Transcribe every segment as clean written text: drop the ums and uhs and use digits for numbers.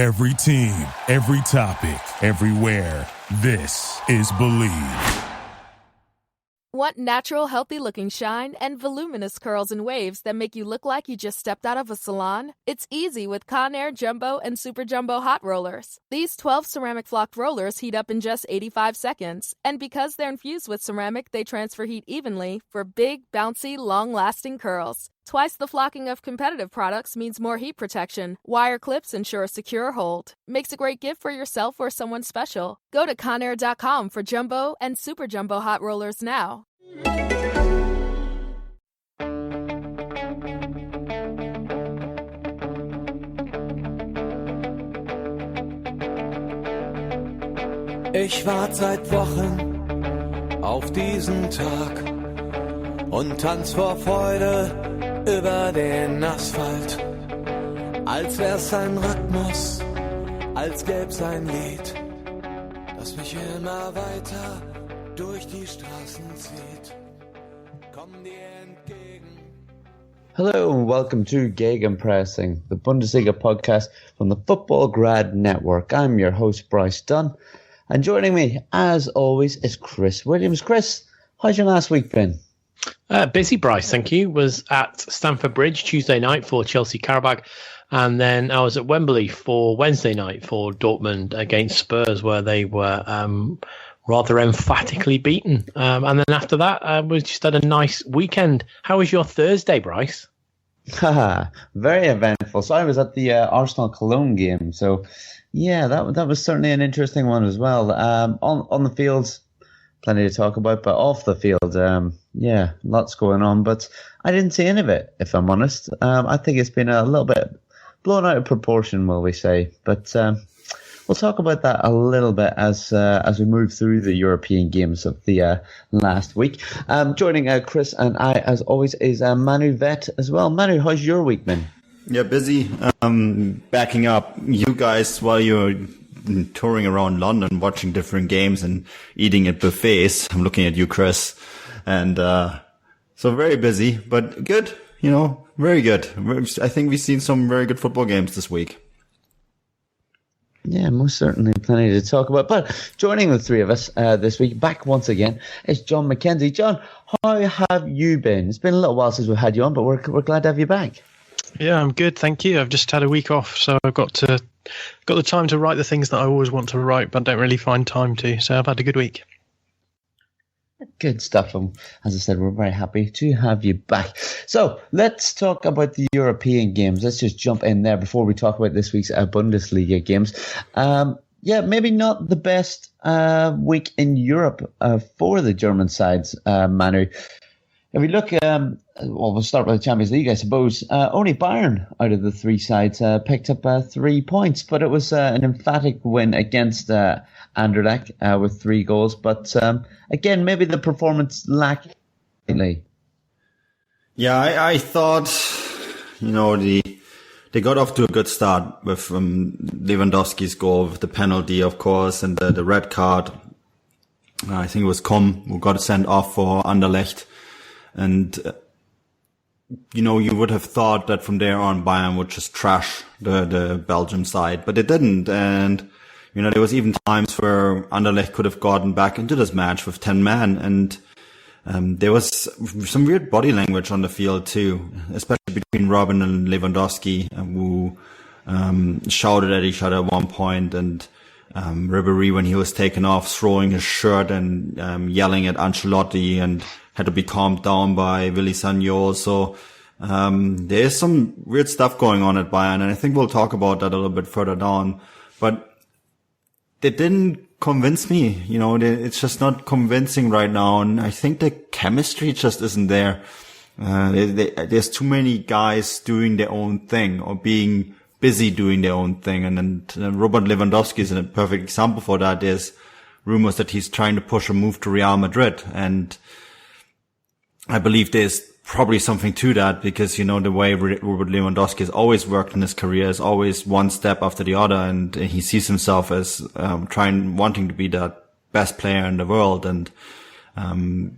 Every team, every topic, everywhere. This is Believe. Want natural, healthy-looking shine and voluminous curls and waves that make you look like you just stepped out of a salon? It's easy with Conair Jumbo and Super Jumbo Hot Rollers. These 12 ceramic flocked rollers heat up in just 85 seconds. And because they're infused with ceramic, they transfer heat evenly for big, bouncy, long-lasting curls. Twice the flocking of competitive products means more heat protection. Wire clips ensure a secure hold. Makes a great gift for yourself or someone special. Go to Conair.com for Jumbo and Super Jumbo Hot Rollers now. Ich warte seit Wochen auf diesen Tag und tanz vor Freude über den Asphalt, als wär's ein Rhythmus, als gäb's ein Lied, das mich immer weiter durch die Straßen zieht. Komm dir entgegen. Hello and welcome to Gegenpressing, the Bundesliga podcast from the Football Grad Network. I'm your host, Bryce Dunn, and joining me, as always, is Chris Williams. Chris, how's your last week been? Busy, Bryce, thank you. Was at Stamford Bridge Tuesday night for Chelsea Karabakh, and then I was at Wembley for Wednesday night for Dortmund against Spurs, where they were rather emphatically beaten. And then after that, we just had a nice weekend. How was your Thursday, Bryce? Very eventful. So I was at the Arsenal-Cologne game. So, yeah, that was certainly an interesting one as well. On the fields, plenty to talk about, but off the field, yeah, lots going on. But I didn't see any of it, if I'm honest. I think it's been a little bit blown out of proportion, will we say. But we'll talk about that a little bit as we move through the European games of the last week. Joining Chris and I, as always, is Manu Veth as well. Manu, how's your week been? Yeah, busy. Backing up you guys while you're touring around London, watching different games and eating at buffets. I'm looking at you, Chris. And so very busy, but good, very good. I think we've seen some very good football games this week. Yeah, most certainly plenty to talk about. But joining the three of us this week, back once again, is Jon Mackenzie. John, how have you been? It's been a little while since we've had you on, but we're glad to have you back. Yeah, I'm good, thank you. I've just had a week off, so I've got the time to write the things that I always want to write, but don't really find time to. So I've had a good week. Good stuff. As I said, we're very happy to have you back. So let's talk about the European games. Let's just jump in there before we talk about this week's Bundesliga games. Yeah, maybe not the best week in Europe for the German sides, Manu. If we look, we'll start with the Champions League, I suppose. Only Bayern out of the three sides picked up 3 points, but it was an emphatic win against Anderlecht with 3 goals. But again, maybe the performance lacked slightly. Yeah, I thought, they got off to a good start with Lewandowski's goal, with the penalty, of course, and the red card. I think it was Kom who got sent off for Anderlecht. And, you would have thought that from there on Bayern would just trash the Belgium side, but it didn't. And, there was even times where Anderlecht could have gotten back into this match with 10 men. And there was some weird body language on the field too, especially between Robben and Lewandowski, who shouted at each other at one point, and Ribéry, when he was taken off, throwing his shirt and yelling at Ancelotti, and had to be calmed down by Willy Sagnol. So there's some weird stuff going on at Bayern, and I think we'll talk about that a little bit further down. But they didn't convince me. It's just not convincing right now, and I think the chemistry just isn't there. There's too many guys doing their own thing or being busy doing their own thing, and Robert Lewandowski is a perfect example for that. There's rumors that he's trying to push a move to Real Madrid, and I believe there's probably something to that, because, the way Robert Lewandowski has always worked in his career is always one step after the other, and he sees himself as wanting to be the best player in the world. And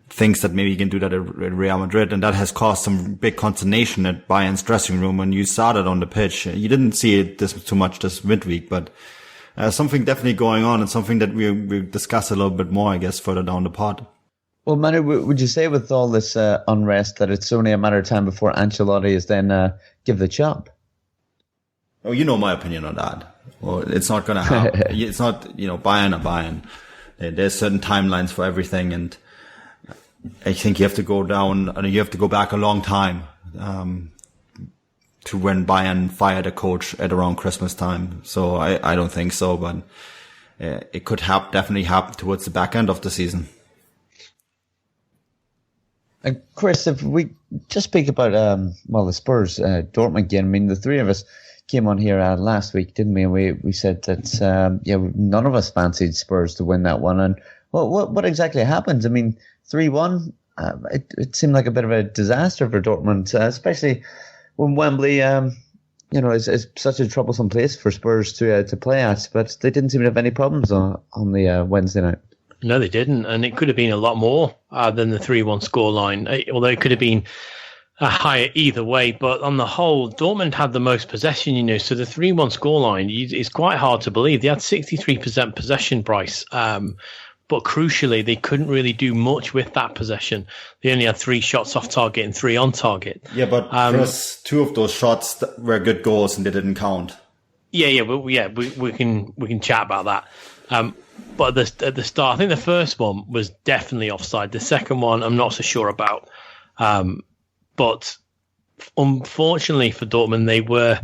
thinks that maybe he can do that at Real Madrid, and that has caused some big consternation at Bayern's dressing room when you started on the pitch. You didn't see it too much this midweek, but something definitely going on, and something that we'll discuss a little bit more, I guess, further down the pod. Well, Manu, would you say with all this unrest that it's only a matter of time before Ancelotti is then give the chop? Oh, you know my opinion on that. Well, it's not going to happen. It's not, Bayern are Bayern. There's certain timelines for everything, and I think you have to go back a long time to when Bayern fired a coach at around Christmas time. So I don't think so, but it could definitely happen towards the back end of the season. Chris, if we just speak about the Spurs, Dortmund game. I mean, the three of us came on here last week, didn't we? And we said that none of us fancied Spurs to win that one. And what exactly happened? I mean, 3-1. It seemed like a bit of a disaster for Dortmund, especially when Wembley, is such a troublesome place for Spurs to play at. But they didn't seem to have any problems on the Wednesday night. No, they didn't, and it could have been a lot more than the 3-1 scoreline, although it could have been higher either way. But on the whole, Dortmund had the most possession, so the 3-1 scoreline is quite hard to believe. They had 63% possession, Bryce, but crucially, they couldn't really do much with that possession. They only had 3 shots off target and 3 on target. Yeah, but Chris, 2 of those shots were good goals and they didn't count. Yeah, we can chat about that. But at the start, I think the first one was definitely offside. The second one, I'm not so sure about. But unfortunately for Dortmund, they were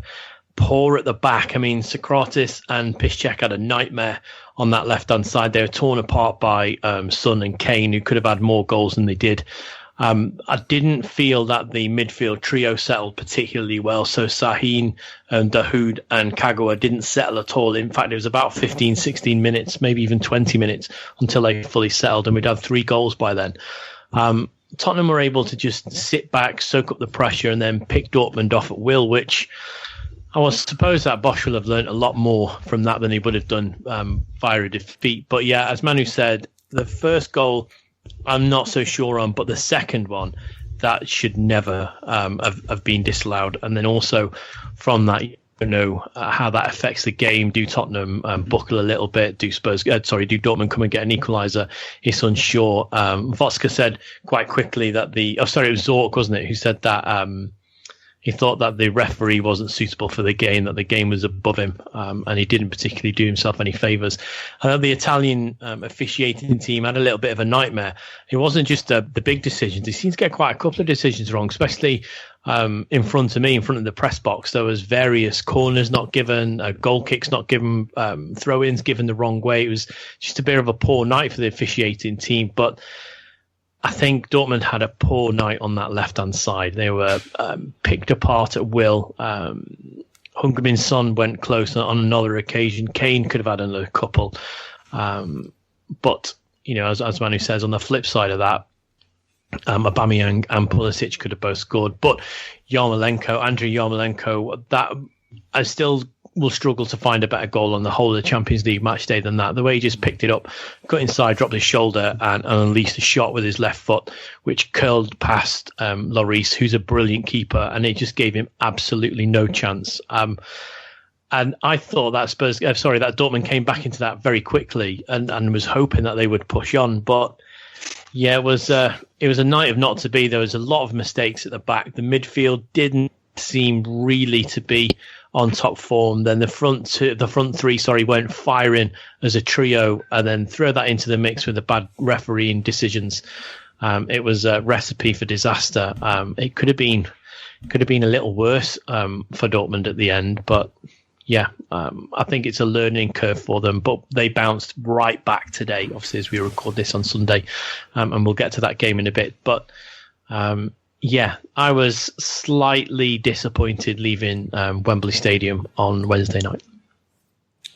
poor at the back. I mean, Sokratis and Piszczek had a nightmare on that left-hand side. They were torn apart by Son and Kane, who could have had more goals than they did. I didn't feel that the midfield trio settled particularly well. So Sahin, Dahoud and Kagawa didn't settle at all. In fact, it was about 15, 16 minutes, maybe even 20 minutes until they fully settled, and we'd had 3 goals by then. Tottenham were able to just sit back, soak up the pressure, and then pick Dortmund off at will, which I suppose that Bosch will have learnt a lot more from that than he would have done via a defeat. But yeah, as Manu said, the first goal I'm not so sure on, but the second one, that should never have been disallowed. And then also from that, how that affects the game. Do Tottenham buckle a little bit? Do Dortmund come and get an equaliser? It's unsure. Voska said quite quickly that it was Zorc, wasn't it, who said that he thought that the referee wasn't suitable for the game, that the game was above him, and he didn't particularly do himself any favours. I know the Italian officiating team had a little bit of a nightmare. It wasn't just the big decisions. They seemed to get quite a couple of decisions wrong, especially in front of me, in front of the press box. There was various corners not given, goal kicks not given, throw-ins given the wrong way. It was just a bit of a poor night for the officiating team, but I think Dortmund had a poor night on that left-hand side. They were picked apart at will. Heung-min Son went close on another occasion. Kane could have had another couple. But, as Manu says, on the flip side of that, Aubameyang and Pulisic could have both scored. But Andriy Yarmolenko, that I still will struggle to find a better goal on the whole of the Champions League match day than that. The way he just picked it up, got inside, dropped his shoulder and unleashed a shot with his left foot, which curled past Lloris, who's a brilliant keeper, and it just gave him absolutely no chance. And I thought that Dortmund came back into that very quickly and was hoping that they would push on. But yeah, it was a night of not to be. There was a lot of mistakes at the back. The midfield didn't seem really to be on top form. Then the front three went firing as a trio, and then throw that into the mix with the bad refereeing decisions. It was a recipe for disaster. It could have been a little worse for Dortmund at the end, but yeah, I think it's a learning curve for them. But they bounced right back today, obviously, as we record this on Sunday, and we'll get to that game in a bit. But yeah, I was slightly disappointed leaving Wembley Stadium on Wednesday night.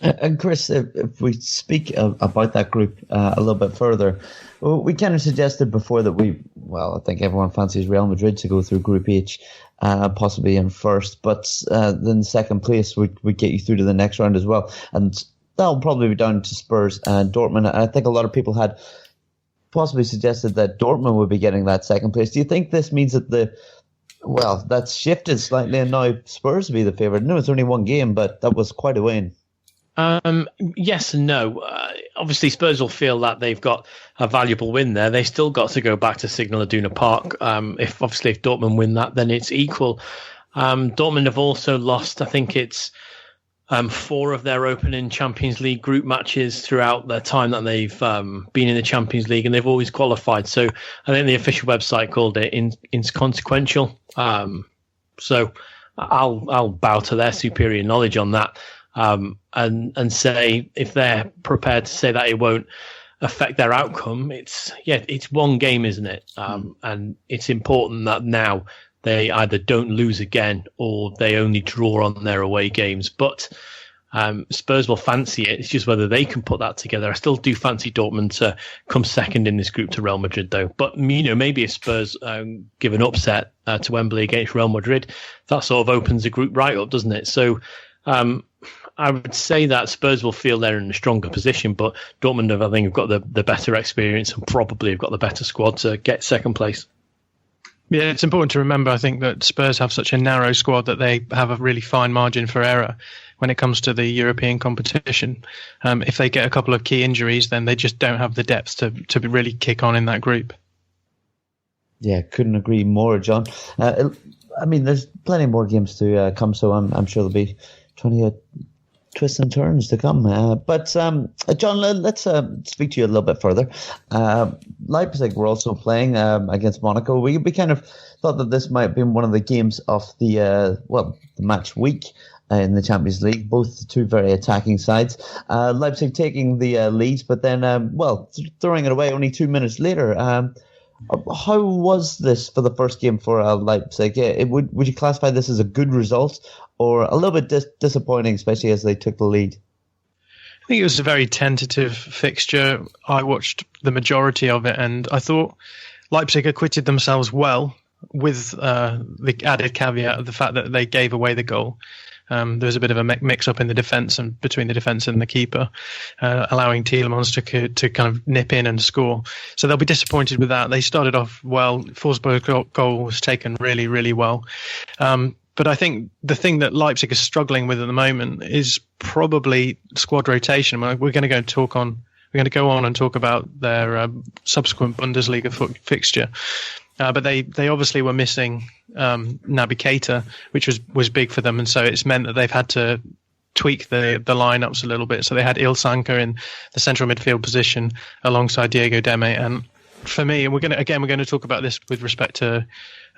And Chris, if we speak about that group a little bit further, we kind of suggested before that I think everyone fancies Real Madrid to go through Group H, possibly in first, but then second place would get you through to the next round as well. And that'll probably be down to Spurs and Dortmund. And I think a lot of people had possibly suggested that Dortmund would be getting that second place. Do you think this means that that's shifted slightly and now Spurs will be the favourite? No, it's only one game, but that was quite a win. Yes and no. Obviously, Spurs will feel that they've got a valuable win there. They still got to go back to Signal Iduna Park. If Dortmund win that, then it's equal. Dortmund have also lost, I think it's 4 of their opening Champions League group matches throughout the time that they've been in the Champions League, and they've always qualified. So I think the official website called it inconsequential. So I'll bow to their superior knowledge on that. And say if they're prepared to say that it won't affect their outcome, it's one game, isn't it? And it's important that now they either don't lose again or they only draw on their away games. But Spurs will fancy it. It's just whether they can put that together. I still do fancy Dortmund to come second in this group to Real Madrid, though. But maybe if Spurs give an upset to Wembley against Real Madrid, that sort of opens the group right up, doesn't it? So I would say that Spurs will feel they're in a stronger position, but Dortmund have got the better experience and probably have got the better squad to get second place. Yeah, it's important to remember, I think, that Spurs have such a narrow squad that they have a really fine margin for error when it comes to the European competition. If they get a couple of key injuries, then they just don't have the depth to really kick on in that group. Yeah, couldn't agree more, John. There's plenty more games to come, so I'm sure there'll be 20 twists and turns to come. But John, let's speak to you a little bit further. Leipzig were also playing against Monaco. We kind of thought that this might have been one of the games of the match week in the Champions League. Both the two very attacking sides. Leipzig taking the lead, but then throwing it away only 2 minutes later. How was this for the first game for Leipzig? Would you classify this as a good result or a little bit disappointing, especially as they took the lead? I think it was a very tentative fixture. I watched the majority of it and I thought Leipzig acquitted themselves well, with the added caveat of the fact that they gave away the goal. There was a bit of a mix-up in the defence and between the defence and the keeper, allowing Tielemans to kind of nip in and score. So they'll be disappointed with that. They started off well. Forsberg's goal was taken really, really well. But I think the thing that Leipzig is struggling with at the moment is probably squad rotation. We're going to go on and talk about their subsequent Bundesliga fixture. But they obviously were missing Naby Keita, which was big for them, and so it's meant that they've had to tweak the lineups a little bit. So they had Ilsanker in the central midfield position alongside Diego Demme, and for me, we're going to talk about this with respect to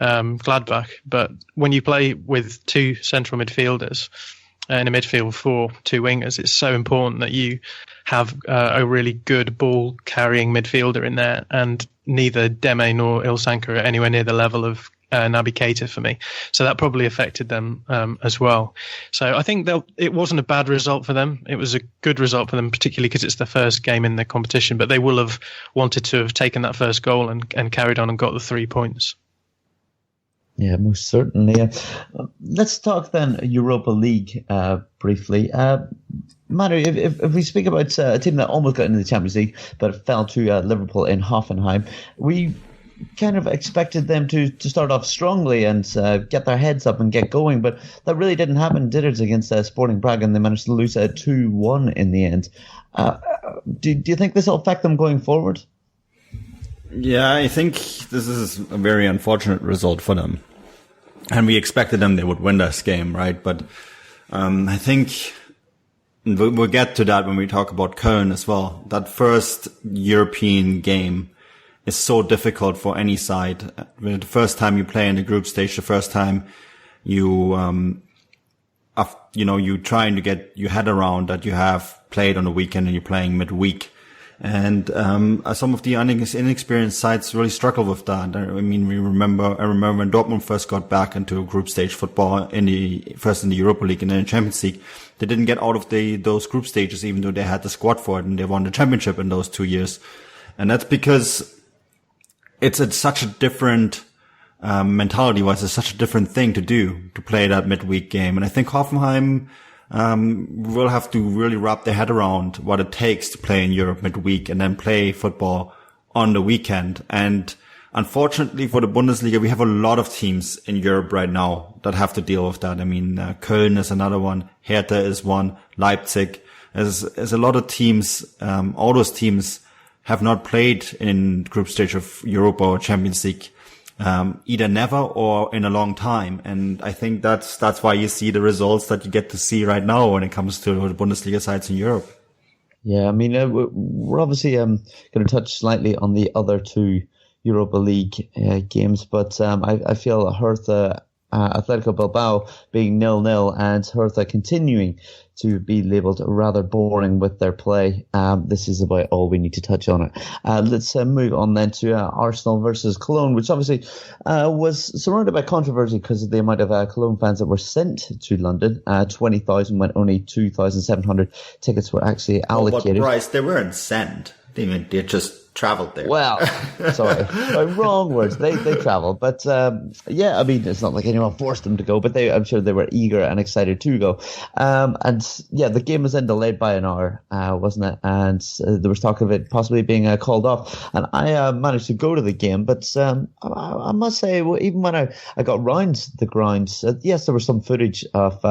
Gladbach. But when you play with two central midfielders in a midfield for two wingers, it's so important that you have a really good ball carrying midfielder in there, and neither Demme nor Ilsanker are anywhere near the level of Naby Keita for me. So that probably affected them as well. So I think it wasn't a bad result for them. It was a good result for them, particularly because it's the first game in the competition, but they will have wanted to have taken that first goal and carried on and got the 3 points. Yeah, most certainly. Let's talk then Europa League briefly. Manu, if we speak about a team that almost got into the Champions League, but it fell to Liverpool in Hoffenheim, we kind of expected them to start off strongly and get their heads up and get going, but that really didn't happen, did it, against Sporting Prague, and they managed to lose 2-1 in the end. Do you think this will affect them going forward? Yeah, I think this is a very unfortunate result for them. And we expected them they would win this game, right? But I think we'll get to that when we talk about Köln as well. That first European game is so difficult for any side. The first time you play in the group stage, the first time you're trying to get your head around that you have played on the weekend and you're playing midweek. And some of the inexperienced sides really struggle with that. I mean, I remember when Dortmund first got back into group stage football first in the Europa League and then in the Champions League. They didn't get out of those group stages, even though they had the squad for it, and they won the championship in those 2 years. And that's because it's such a different mentality-wise. It's such a different thing to do, to play that midweek game. And I think Hoffenheim will have to really wrap their head around what it takes to play in Europe midweek and then play football on the weekend. And unfortunately for the Bundesliga, we have a lot of teams in Europe right now that have to deal with that. I mean, Köln is another one. Hertha is one. Leipzig. There's a lot of teams. All those teams have not played in group stage of Europa or Champions League, either never or in a long time. And I think that's why you see the results that you get to see right now when it comes to the Bundesliga sides in Europe. Yeah, I mean, we're obviously going to touch slightly on the other two Europa League games, but I feel Hertha, Atletico Bilbao being 0-0 and Hertha continuing to be labelled rather boring with their play. This is about all we need to touch on it. Let's move on then to Arsenal versus Cologne, which obviously was surrounded by controversy because of the amount of Cologne fans that were sent to London. 20,000 when only 2,700 tickets were actually allocated. But Bryce, they weren't sent. They just travelled there. Well, sorry, wrong words. They travelled, but yeah, I mean, it's not like anyone forced them to go, but I'm sure they were eager and excited to go. And yeah, the game was then delayed by an hour, wasn't it? And there was talk of it possibly being called off. And I managed to go to the game, but I must say, well, even when I got round the grounds, yes, there was some footage of.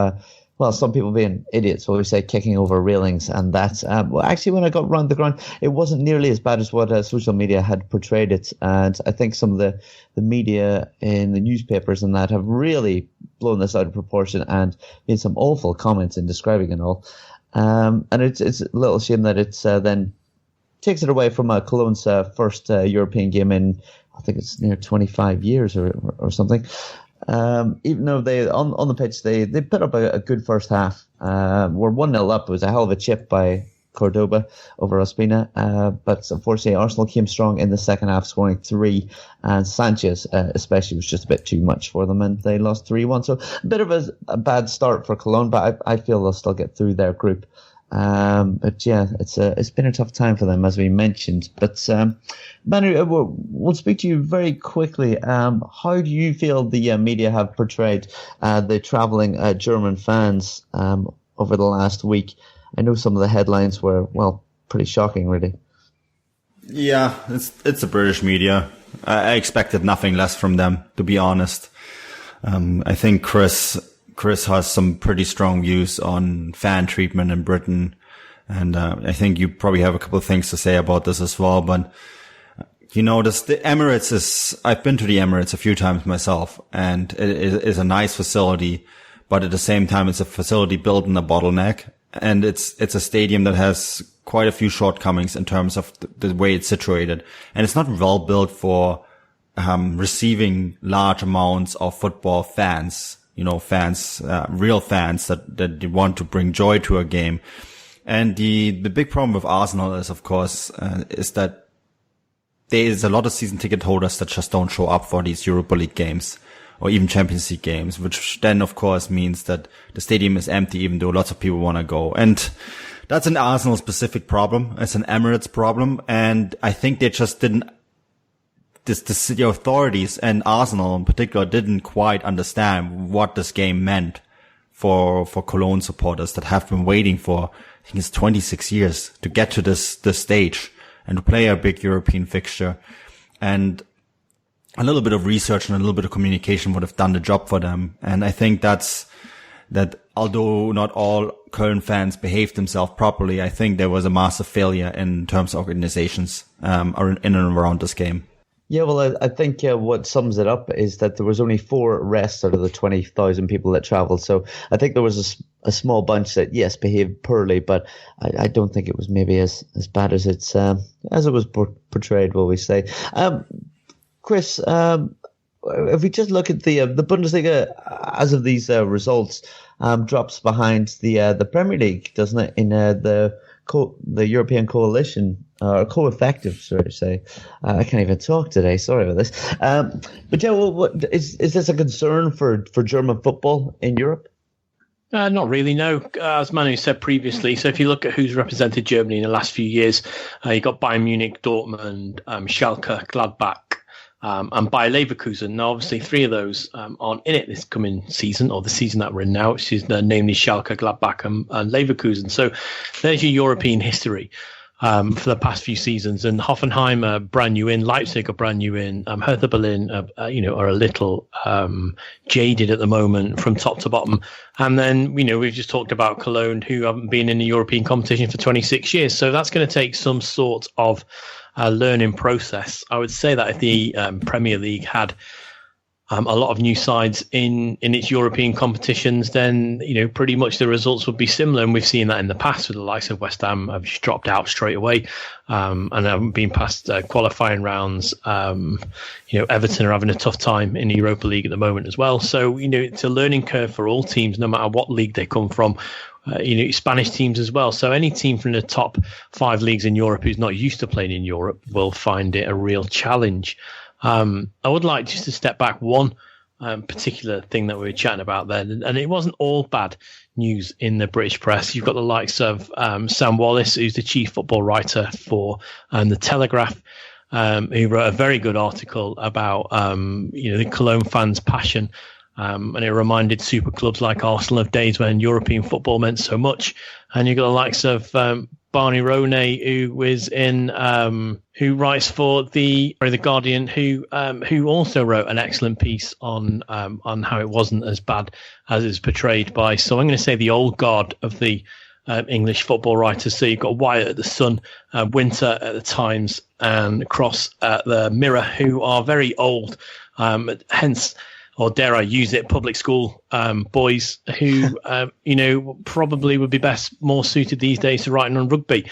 Well, some people being idiots always say kicking over railings and that. Well, actually, when I got round the ground, it wasn't nearly as bad as what social media had portrayed it. And I think some of the media in the newspapers and that have really blown this out of proportion and made some awful comments in describing it all. And it's a little shame that it's then takes it away from Cologne's first European game in, I think it's near 25 years or something. Even though they on the pitch they put up a good first half. We're 1-0 up. It was a hell of a chip by Cordoba over Ospina, but unfortunately Arsenal came strong in the second half, scoring 3, and Sanchez especially was just a bit too much for them, and they lost 3-1. So a bit of a bad start for Cologne, but I feel they'll still get through their group. But yeah, it's been a tough time for them, as we mentioned. But Manu, we'll speak to you very quickly. How do you feel the media have portrayed the travelling German fans over the last week? I know some of the headlines were, well, pretty shocking, really. Yeah, it's the British media. I expected nothing less from them, to be honest. I think Chris has some pretty strong views on fan treatment in Britain. And I think you probably have a couple of things to say about this as well. But, the Emirates I've been to the Emirates a few times myself, and it is a nice facility. But at the same time, it's a facility built in a bottleneck. And it's a stadium that has quite a few shortcomings in terms of the way it's situated. And it's not well built for receiving large amounts of football fans. Fans, real fans that want to bring joy to a game. And the big problem with Arsenal is, of course, is that there is a lot of season ticket holders that just don't show up for these Europa League games or even Champions League games, which then, of course, means that the stadium is empty, even though lots of people want to go. And that's an Arsenal specific problem. It's an Emirates problem. And I think they just didn't, the city authorities and Arsenal in particular didn't quite understand what this game meant for Cologne supporters that have been waiting for, I think it's 26 years to get to this stage and to play a big European fixture. And a little bit of research and a little bit of communication would have done the job for them. And I think that although not all Köln fans behaved themselves properly, I think there was a massive failure in terms of organizations in and around this game. Yeah, well, I think what sums it up is that there was only 4 arrests out of the 20,000 people that travelled. So I think there was a small bunch that, yes, behaved poorly, but I don't think it was maybe as bad as it was portrayed, will we say. Chris, if we just look at the Bundesliga as of these results, drops behind the Premier League, doesn't it, in the European coalition, or co-effective, sorry to say. I can't even talk today. Sorry about this. But yeah, well, is this a concern for German football in Europe? Not really, no. As Manu said previously, so if you look at who's represented Germany in the last few years, you got Bayern Munich, Dortmund, Schalke, Gladbach, and Bayer Leverkusen. Now, obviously, 3 of those aren't in it this coming season, or the season that we're in now, which is namely Schalke, Gladbach, and Leverkusen. So there's your European history. for the past few seasons. And Hoffenheim are brand new in, Leipzig are brand new in, Hertha Berlin are a little jaded at the moment from top to bottom. And then, we've just talked about Cologne, who haven't been in the European competition for 26 years. So that's going to take some sort of learning process. I would say that if the Premier League had a lot of new sides in its European competitions, then pretty much the results would be similar, and we've seen that in the past with the likes of West Ham have just dropped out straight away, and haven't been past qualifying rounds. Everton are having a tough time in the Europa League at the moment as well. So it's a learning curve for all teams, no matter what league they come from. Spanish teams as well. So any team from the top 5 leagues in Europe who's not used to playing in Europe will find it a real challenge. I would like just to step back one particular thing that we were chatting about there, and it wasn't all bad news in the British press. You've got the likes of Sam Wallace, who's the chief football writer for The Telegraph, who wrote a very good article about the Cologne fans' passion. And it reminded super clubs like Arsenal of days when European football meant so much. And you've got the likes of Barney Ronay, who writes for the Guardian, who also wrote an excellent piece on how it wasn't as bad as it's portrayed by. So I'm going to say the old guard of the English football writers. So you've got Wyatt at the Sun, Winter at the Times, and Cross at the Mirror, who are very old, hence, or dare I use it, public school boys who, probably would be more suited these days to writing on rugby,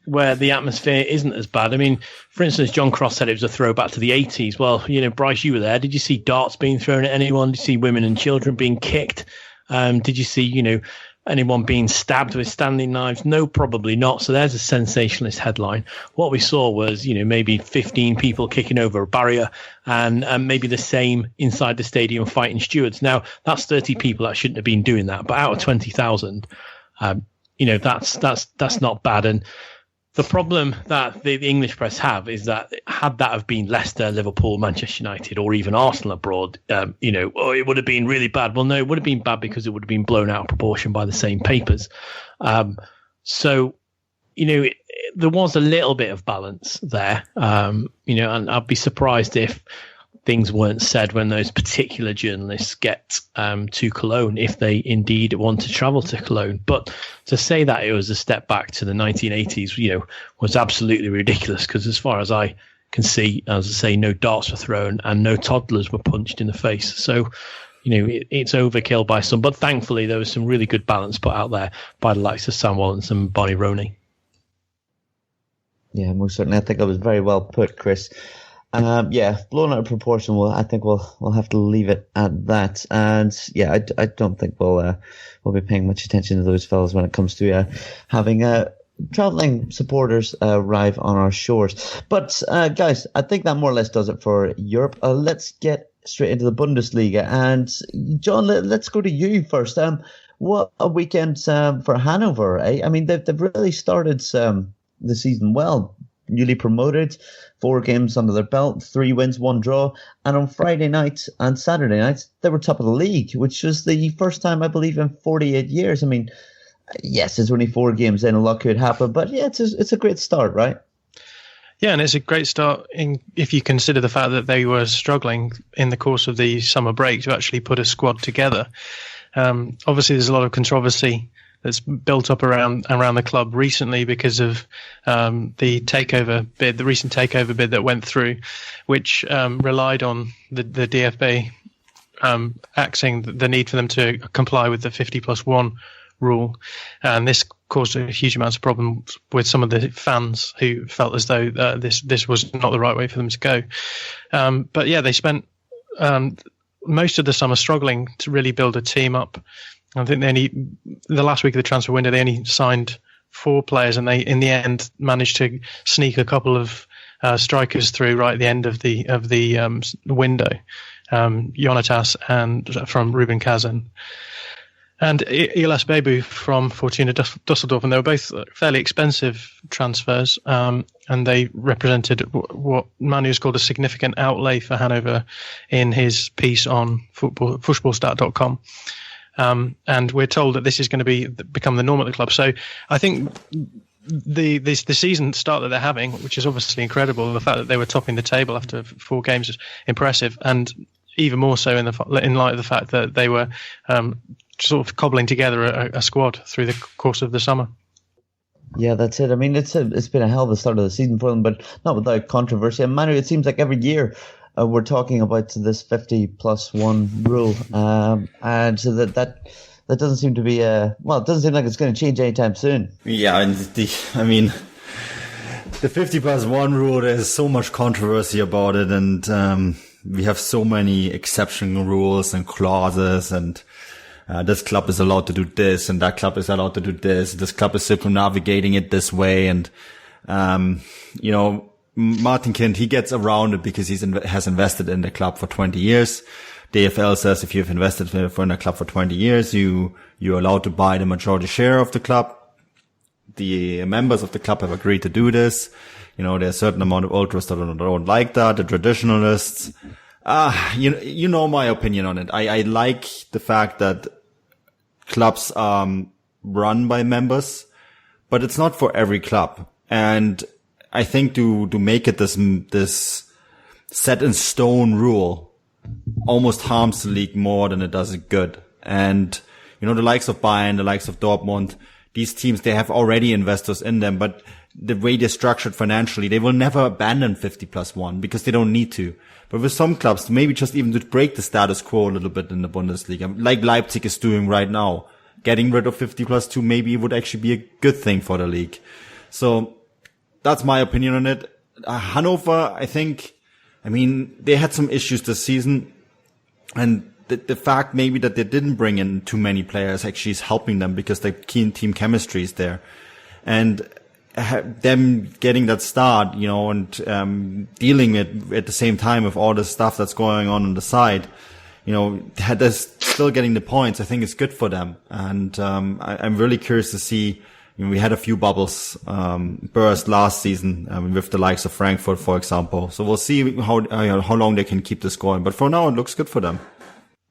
where the atmosphere isn't as bad. I mean, for instance, John Cross said it was a throwback to the 80s. Well, Bryce, you were there. Did you see darts being thrown at anyone? Did you see women and children being kicked? Did you see, anyone being stabbed with Stanley knives? No, probably not. So there's a sensationalist headline. What we saw was, maybe 15 people kicking over a barrier and maybe the same inside the stadium fighting stewards. Now, that's 30 people that shouldn't have been doing that. But out of 20,000, that's not bad. And the problem that the English press have is that had that have been Leicester, Liverpool, Manchester United, or even Arsenal abroad, it would have been really bad. Well, no, it would have been bad because it would have been blown out of proportion by the same papers. There was a little bit of balance there, and I'd be surprised if things weren't said when those particular journalists get to Cologne, if they indeed want to travel to Cologne. But to say that it was a step back to the 1980s, was absolutely ridiculous, because as far as I can see, as I say, no darts were thrown and no toddlers were punched in the face. So, it's overkill by some. But thankfully, there was some really good balance put out there by the likes of Sam Wallace and Barney Ronay. Yeah, most certainly. I think it was very well put, Chris. Blown out of proportion. I think we'll have to leave it at that. And yeah, I don't think we'll be paying much attention to those fellas when it comes to having traveling supporters arrive on our shores. But guys, I think that more or less does it for Europe. Let's get straight into the Bundesliga. And John, let's go to you first. What a weekend for Hanover, eh? I mean, they've really started the season well. Newly promoted, 4 games under their belt, 3 wins, 1 draw. And on Friday night and Saturday night, they were top of the league, which was the first time, I believe, in 48 years. I mean, yes, it's only 4 games in, a lot could happen. But yeah, it's a great start, right? Yeah, and it's a great start if you consider the fact that they were struggling in the course of the summer break to actually put a squad together. Obviously, there's a lot of controversy that's built up around the club recently because of the recent takeover bid that went through, which relied on the DFB axing the need for them to comply with the 50+1 rule, and this caused a huge amount of problems with some of the fans who felt as though this was not the right way for them to go. But yeah, they spent most of the summer struggling to really build a team up. I think the last week of the transfer window, they only signed 4 players, and they, in the end, managed to sneak a couple of strikers through right at the end of the window. Jonatas and from Ruben Kazan, and Ilas Bebu from Fortuna Düsseldorf, and they were both fairly expensive transfers, and they represented what Manu has called a significant outlay for Hanover in his piece on Fußballstat.com. And we're told that this is going to become the norm at the club. So I think the season start that they're having, which is obviously incredible. The fact that they were topping the table after 4 games is impressive, and even more so in light of the fact that they were sort of cobbling together a squad through the course of the summer. Yeah, that's it. I mean, it's been a hell of a start of the season for them, but not without controversy. And Manu, it seems like every year we're talking about this 50+1 rule, and so that doesn't seem to be it doesn't seem like it's going to change anytime soon. Yeah, and the 50+1 rule, there's so much controversy about it, and we have so many exceptional rules and clauses, and this club is allowed to do this, and that club is allowed to do this. This club is circumnavigating it this way, and Martin Kind, he gets around it because has invested in the club for 20 years. DFL says if you've invested in a club for 20 years, you're allowed to buy the majority share of the club. The members of the club have agreed to do this. There's a certain amount of ultras that don't like that, the traditionalists. You know my opinion on it. I like the fact that clubs are run by members, but it's not for every club. And I think to make it this set in stone rule almost harms the league more than it does it good. And, the likes of Bayern, the likes of Dortmund, these teams, they have already investors in them, but the way they're structured financially, they will never abandon 50+1 because they don't need to. But with some clubs, maybe just even to break the status quo a little bit in the Bundesliga, like Leipzig is doing right now, getting rid of 50+2 maybe would actually be a good thing for the league. So that's my opinion on it. Hannover, they had some issues this season, and the fact maybe that they didn't bring in too many players actually is helping them because the key team chemistry is there. And them getting that start, and dealing it at the same time with all the stuff that's going on the side, they're still getting the points. I think it's good for them. And I'm really curious to see. We had a few bubbles burst last season with the likes of Frankfurt, for example. So we'll see how long they can keep this going. But for now, it looks good for them.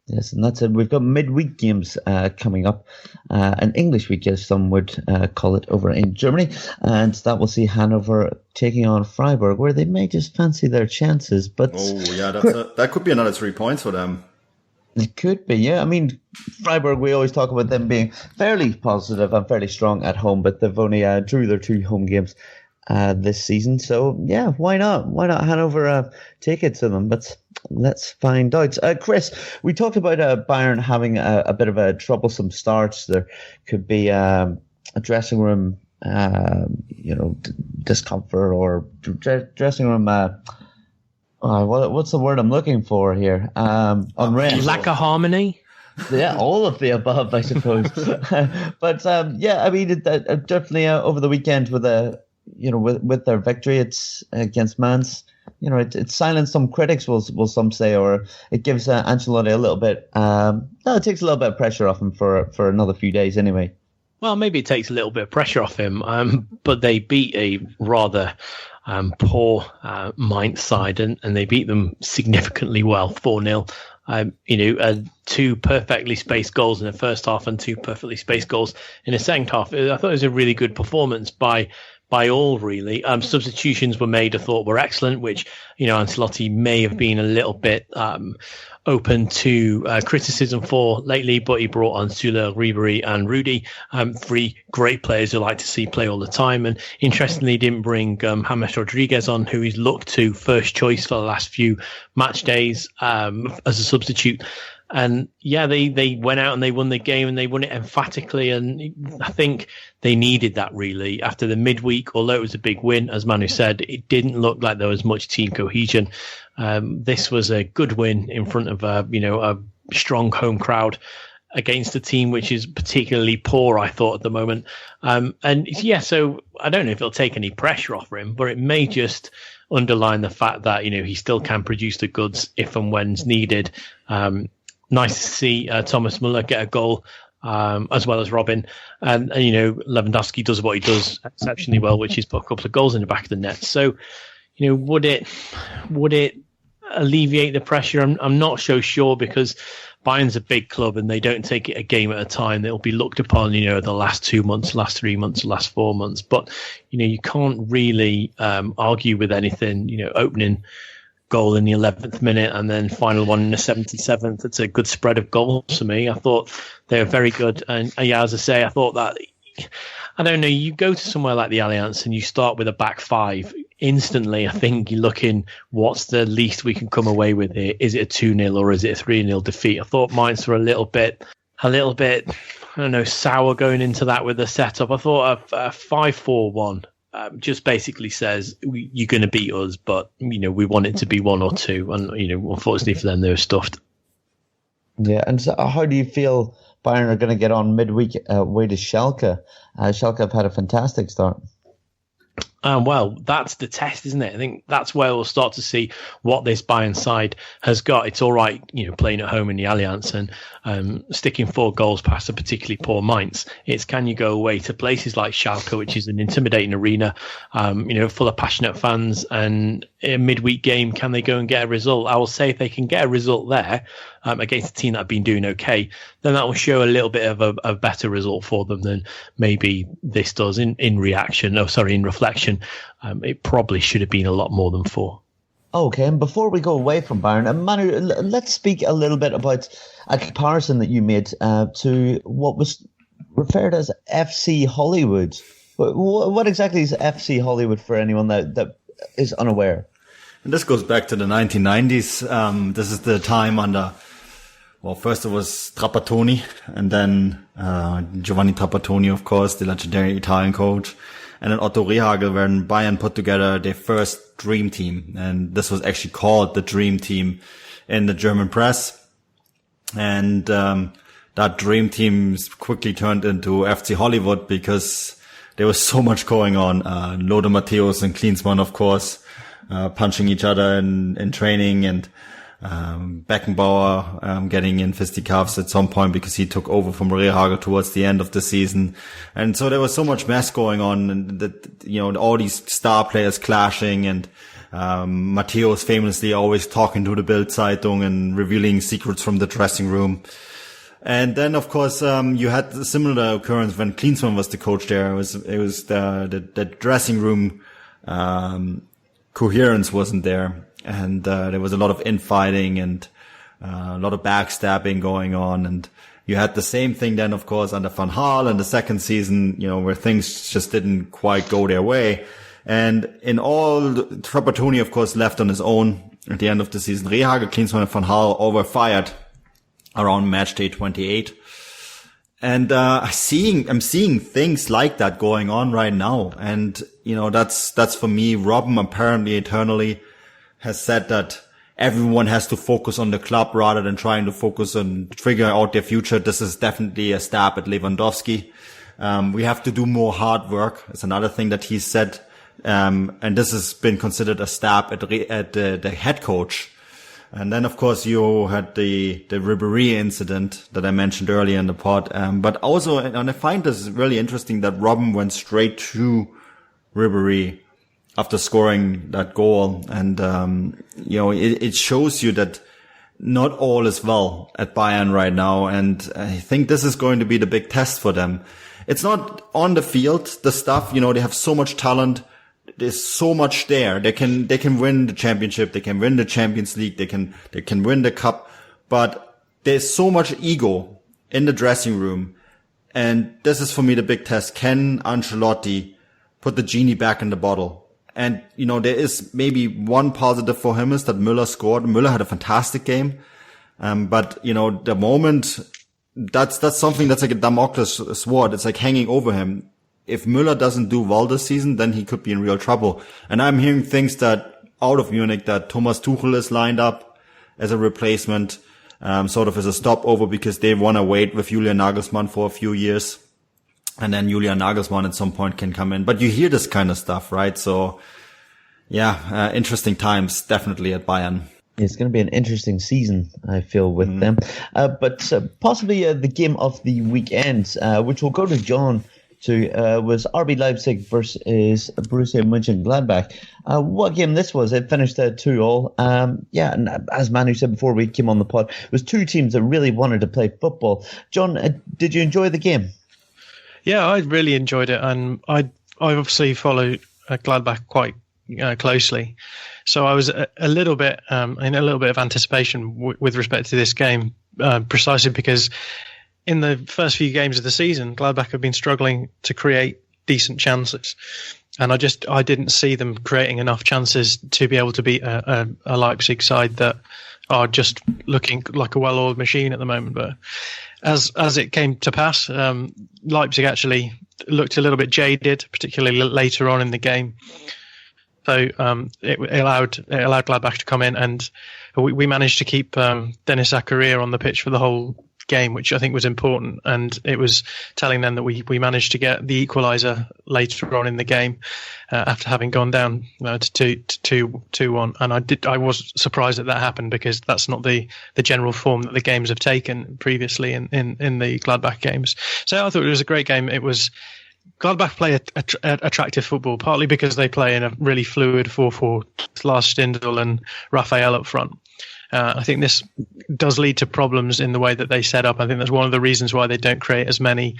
Yes, and that's it. We've got midweek games coming up. An English week, as some would call it, over in Germany. And that will see Hanover taking on Freiburg, where they may just fancy their chances. But that could be another 3 points for them. It could be, yeah. Freiburg, we always talk about them being fairly positive and fairly strong at home, but they've only drew their 2 home games this season. So, yeah, why not? Why not Hanover take it to them? But let's find out. Chris, we talked about Bayern having a bit of a troublesome start. There could be a dressing room, discomfort, or dressing room... what's the word I'm looking for here? Unrest. Lack of harmony? Yeah, all of the above, I suppose. But definitely over the weekend with their victory, it's against Mainz. It silenced some critics, will some say, or it gives Ancelotti a little bit. It takes a little bit of pressure off him for another few days anyway. Well, maybe it takes a little bit of pressure off him, but they beat a rather poor Mainz side, and they beat them significantly well, 4-0. 2 perfectly spaced goals in the first half and 2 perfectly spaced goals in the second half. I thought it was a really good performance by all, really. Substitutions were made, I thought, were excellent, which, Ancelotti may have been a little bit open to criticism for lately, but he brought on Süle, Ribery and Rudy, 3 great players who like to see play all the time. And interestingly, he didn't bring James Rodriguez on, who he's looked to first choice for the last few match days as a substitute. And yeah, they went out and they won the game, and they won it emphatically. And I think they needed that, really, after the midweek. Although it was a big win, as Manu said, it didn't look like there was much team cohesion. This was a good win in front of a strong home crowd against a team which is particularly poor, I thought, at the moment. So I don't know if it'll take any pressure off him, but it may just underline the fact that he still can produce the goods if and when's needed. Nice to see Thomas Muller get a goal, as well as Robin. And Lewandowski does what he does exceptionally well, which is put a couple of goals in the back of the net. So, would it alleviate the pressure? I'm not so sure, because Bayern's a big club and they don't take it a game at a time. They'll be looked upon, the last 2 months, last 3 months, last 4 months. But, you can't really argue with anything, opening goal in the 11th minute and then final one in the 77th. It's a good spread of goals for me. I thought they were very good. And as I say, I thought that, I don't know, you go to somewhere like the Allianz and you start with a back five. Instantly, I think you're looking, what's the least we can come away with here? Is it a 2-0 or is it a 3-0 defeat? I thought Mainz were a little bit, I don't know, sour going into that with the setup. I thought a 5-4-1 just basically says, you're going to beat us, but, we want it to be 1 or 2. And, unfortunately for them, they were stuffed. Yeah, and so how do you feel Bayern are going to get on midweek away to Schalke? Schalke have had a fantastic start. Well, that's the test, isn't it? I think that's where we'll start to see what this Bayern side has got. It's all right, playing at home in the Allianz and sticking 4 goals past a particularly poor Mainz. It's, can you go away to places like Schalke, which is an intimidating arena, full of passionate fans, and a midweek game, can they go and get a result? I will say if they can get a result there against a team that have been doing okay, then that will show a little bit of a better result for them than maybe this does in reflection. It probably should have been a lot more than 4. Okay, and before we go away from Bayern, Manu, let's speak a little bit about a comparison that you made to what was referred as FC Hollywood. What exactly is FC Hollywood for anyone that is unaware? And this goes back to the 1990s. This is the time under, first it was Trapattoni, and then Giovanni Trapattoni, of course, the legendary Italian coach, and then Otto Rehhagel, when Bayern put together their first dream team. And this was actually called the dream team in the German press. And that dream team quickly turned into FC Hollywood because there was so much going on. Lothar Matthäus and Klinsmann, of course, punching each other in training, and Beckenbauer getting in fisticuffs at some point because he took over from Rehhagel towards the end of the season. And so there was so much mess going on, and that, all these star players clashing, and Matthäus famously always talking to the Bild Zeitung and revealing secrets from the dressing room. And then, of course, you had a similar occurrence when Klinsmann was the coach there. It was the dressing room coherence wasn't there. And there was a lot of infighting and a lot of backstabbing going on. And you had the same thing then, of course, under Van Gaal in the second season, where things just didn't quite go their way. And in all, Trapattoni, of course, left on his own at the end of the season. Rehhagel, Klinsmann, and Van Gaal all were fired around match day 28. And I'm seeing things like that going on right now. And, that's for me. Robben apparently eternally has said that everyone has to focus on the club rather than trying to focus on figuring out their future. This is definitely a stab at Lewandowski. We have to do more hard work. It's another thing that he said. And this has been considered a stab at the head coach. And then, of course, you had the Ribéry incident that I mentioned earlier in the pod. But also, and I find this really interesting that Robben went straight to Ribéry after scoring that goal. And, it shows you that not all is well at Bayern right now. And I think this is going to be the big test for them. It's not on the field, the stuff, they have so much talent. There's so much there. They can win the championship. They can win the Champions League. They can win the cup, but there's so much ego in the dressing room. And this is for me the big test. Can Ancelotti put the genie back in the bottle? And, there is maybe one positive for him is that Müller scored. Müller had a fantastic game. But, the moment that's something that's like a Damocles sword. It's like hanging over him. If Müller doesn't do well this season, then he could be in real trouble. And I'm hearing things that out of Munich that Thomas Tuchel is lined up as a replacement, sort of as a stopover because they want to wait with Julian Nagelsmann for a few years. And then Julian Nagelsmann at some point can come in. But you hear this kind of stuff, right? So, yeah, interesting times definitely at Bayern. It's going to be an interesting season, I feel, with them. But possibly the game of the weekend, which will go to Jon to was RB Leipzig versus Borussia and Gladbach. What game this was? It finished 2-2. And as Manu said before we came on the pod, it was two teams that really wanted to play football. John, did you enjoy the game? Yeah, I really enjoyed it, and I obviously follow Gladbach quite closely, so I was a little bit in a little bit of anticipation with respect to this game, precisely because in the first few games of the season, Gladbach have been struggling to create decent chances, and I didn't see them creating enough chances to be able to beat a Leipzig side that are just looking like a well-oiled machine at the moment. But as it came to pass, Leipzig actually looked a little bit jaded, particularly later on in the game. So it allowed Gladbach to come in, and we managed to keep Dennis Zakaria on the pitch for the whole game, which I think was important. And it was telling them that we managed to get the equaliser later on in the game after having gone down to 2-1. And I was surprised that happened, because that's not the general form that the games have taken previously in the Gladbach games. So I thought it was a great game. It was Gladbach play attractive football, partly because they play in a really fluid 4-4, Lars Stindl and Raphael up front. I think this does lead to problems in the way that they set up. I think that's one of the reasons why they don't create as many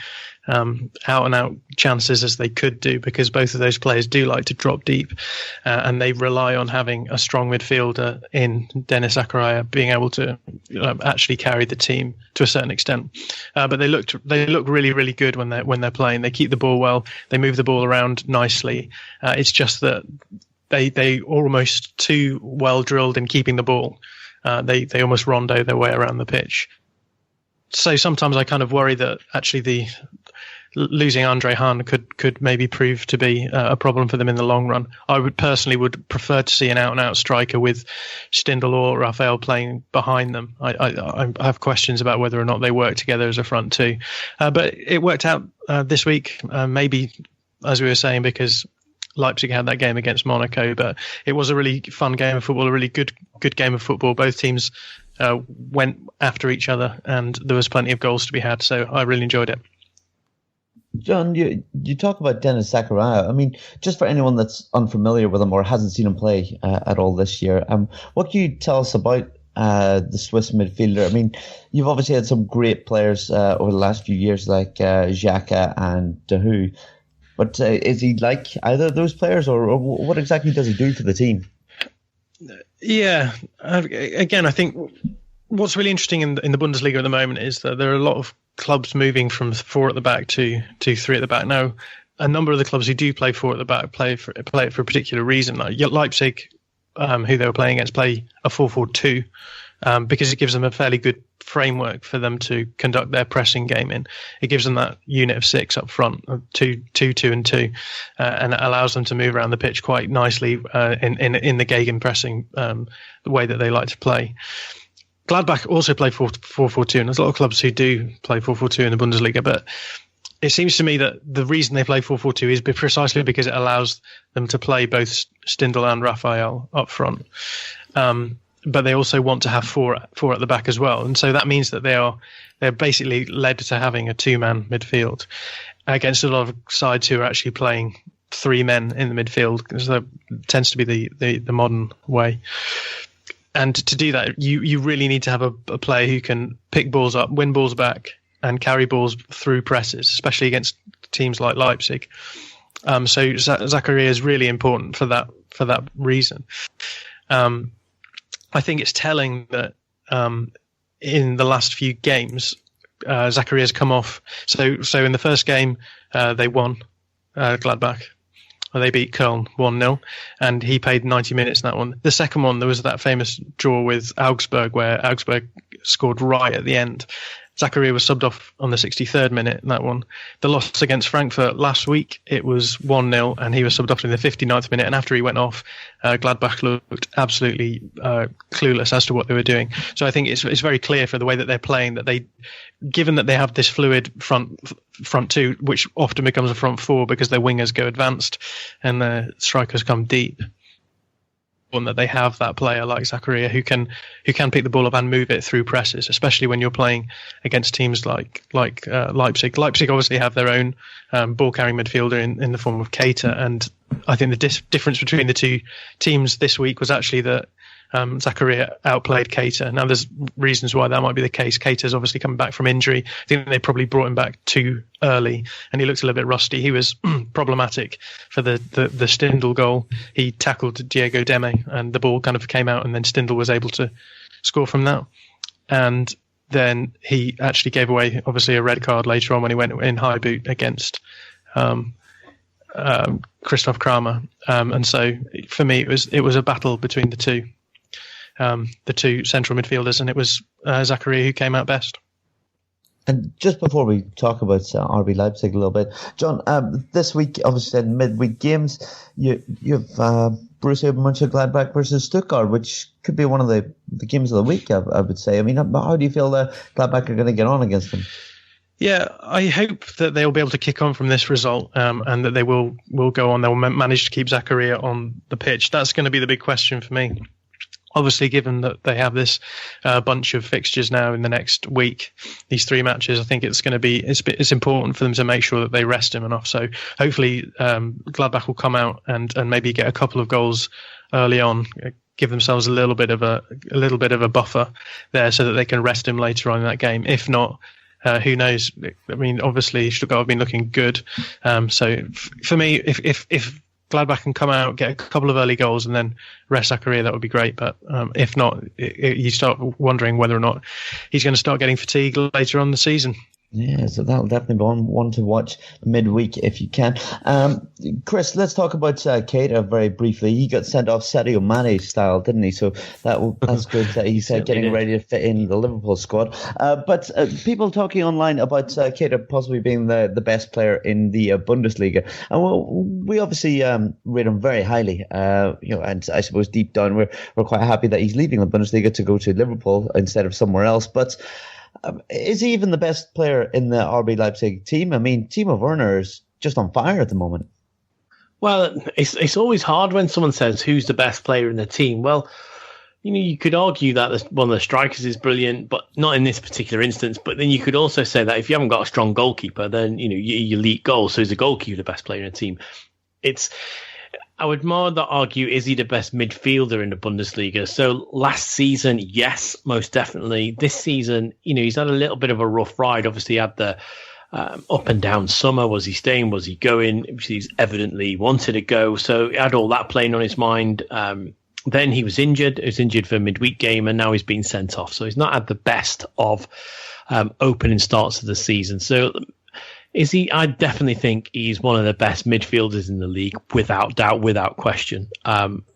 out-and-out chances as they could do, because both of those players do like to drop deep, and they rely on having a strong midfielder in Dennis Zakaria being able to actually carry the team to a certain extent. But they look really, really good when they're playing. They keep the ball well. They move the ball around nicely. It's just that they almost too well drilled in keeping the ball. They almost rondo their way around the pitch. So sometimes I kind of worry that actually losing Andre Hahn could maybe prove to be a problem for them in the long run. I would prefer to see an out-and-out striker with Stindl or Raphael playing behind them. I have questions about whether or not they work together as a front two. But it worked out this week, maybe, as we were saying, because Leipzig had that game against Monaco, but it was a really fun game of football, a really good game of football. Both teams went after each other, and there was plenty of goals to be had, so I really enjoyed it. John, you talk about Dennis Zakaria. I mean, just for anyone that's unfamiliar with him or hasn't seen him play at all this year, what can you tell us about the Swiss midfielder? I mean, you've obviously had some great players over the last few years, like Xhaka and Dahoud. But is he like either of those players, or what exactly does he do for the team? Yeah, again, I think what's really interesting in the Bundesliga at the moment is that there are a lot of clubs moving from 4 at the back to 3 at the back. Now, a number of the clubs who do play 4 at the back play it for a particular reason. Like Leipzig, who they were playing against, play a 4-4-2 because it gives them a fairly good framework for them to conduct their pressing game in. It gives them that unit of 6 up front, 2, 2, and 2, and it allows them to move around the pitch quite nicely in the Gegenpressing, the way that they like to play. Gladbach also play 4-4-2, and there's a lot of clubs who do play 4-4-2 in the Bundesliga, but it seems to me that the reason they play 4-4-2 is precisely because it allows them to play both Stindl and Raphael up front. But they also want to have four at the back as well, and so that means that they're basically led to having a 2-man midfield against a lot of sides who are actually playing 3 men in the midfield, because that tends to be the modern way. And to do that, you really need to have a player who can pick balls up, win balls back, and carry balls through presses, especially against teams like Leipzig. So Zakaria is really important for that reason. I think it's telling that in the last few games, Zakaria's come off. So in the first game, they won Gladbach. They beat Köln 1-0, and he played 90 minutes in that one. The second one, there was that famous draw with Augsburg, where Augsburg scored right at the end. Zakaria was subbed off on the 63rd minute in that one. The loss against Frankfurt last week, it was 1-0, and he was subbed off in the 59th minute. And after he went off, Gladbach looked absolutely clueless as to what they were doing. So I think it's very clear for the way that they're playing that given that they have this fluid front two, which often becomes a front 4 because their wingers go advanced and their strikers come deep. that they have that player like Zakaria who can pick the ball up and move it through presses, especially when you're playing against teams like Leipzig. Leipzig obviously have their own ball carrying midfielder in the form of Keita, and I think the difference between the two teams this week was actually that Zakaria outplayed Keita. Now, there's reasons why that might be the case. Keita's obviously coming back from injury. I think they probably brought him back too early, and he looked a little bit rusty. He was problematic for the Stindl goal. He tackled Diego Demme, and the ball kind of came out, and then Stindl was able to score from that. And then he actually gave away, obviously, a red card later on when he went in high boot against Christoph Kramer. And so, for me, it was a battle between the two central midfielders, and it was Zakaria who came out best. And just before we talk about RB Leipzig a little bit, John, this week, obviously, in midweek games, you have Borussia Mönchengladbach versus Stuttgart, which could be one of the games of the week, I would say. I mean, how do you feel that Gladbach are going to get on against them? Yeah, I hope that they'll be able to kick on from this result, and that they will go on. They'll manage to keep Zakaria on the pitch. That's going to be the big question for me. Obviously, given that they have this bunch of fixtures now in the next week, these 3 matches, I think it's going to be it's important for them to make sure that they rest him enough. So hopefully, Gladbach will come out and maybe get a couple of goals early on, give themselves a little bit of a buffer there, so that they can rest him later on in that game. If not, who knows? I mean, obviously, Stuttgart have been looking good. So for me, if Gladbach can come out, get a couple of early goals, and then rest Zakaria, that would be great. But if not, you start wondering whether or not he's going to start getting fatigue later on in the season. Yeah, so that'll definitely be one to watch midweek if you can. Chris, let's talk about Keita very briefly. He got sent off Sadio Mane style, didn't he? So that's good that he's getting ready to fit in the Liverpool squad. But people talking online about Keita possibly being the best player in the Bundesliga. And we obviously rate him very highly. And I suppose deep down we're quite happy that he's leaving the Bundesliga to go to Liverpool instead of somewhere else. But is he even the best player in the RB Leipzig team? I mean, Timo Werner is just on fire at the moment. Well, it's always hard when someone says who's the best player in the team. Well, you could argue that one of the strikers is brilliant, but not in this particular instance. But then you could also say that if you haven't got a strong goalkeeper, then you leak goals. So is the goalkeeper the best player in the team? I would more argue, is he the best midfielder in the Bundesliga? So last season, yes, most definitely. This season, he's had a little bit of a rough ride. Obviously, he had the up and down summer. Was he staying? Was he going? He's evidently wanted to go. So he had all that playing on his mind. Then he was injured. He was injured for a midweek game, and now he's been sent off. So he's not had the best of opening starts of the season. So is he? I definitely think he's one of the best midfielders in the league, without doubt, without question.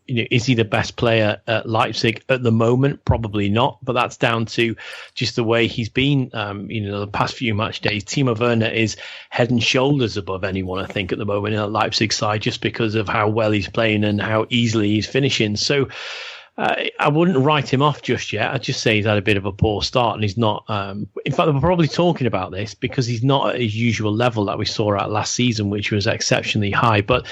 Is he the best player at Leipzig at the moment? Probably not, but that's down to just the way he's been. The past few match days, Timo Werner is head and shoulders above anyone, I think, at the moment in the Leipzig side, just because of how well he's playing and how easily he's finishing. So I wouldn't write him off just yet. I'd just say he's had a bit of a poor start, and he's not. In fact, we're probably talking about this because he's not at his usual level that we saw at last season, which was exceptionally high. But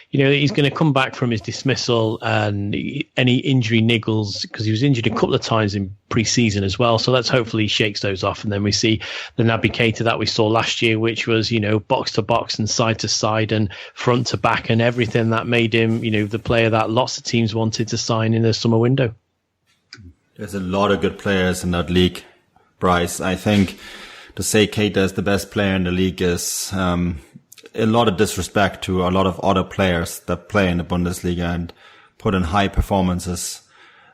he's going to come back from his dismissal and any injury niggles, because he was injured a couple of times in pre-season as well. So let's hopefully he shakes those off, and then we see the Naby Keita that we saw last year, which was box to box and side to side and front to back and everything that made him the player that lots of teams wanted to sign in the summer window. There's a lot of good players in that league, Bryce. I think to say Keita is the best player in the league is a lot of disrespect to a lot of other players that play in the Bundesliga and put in high performances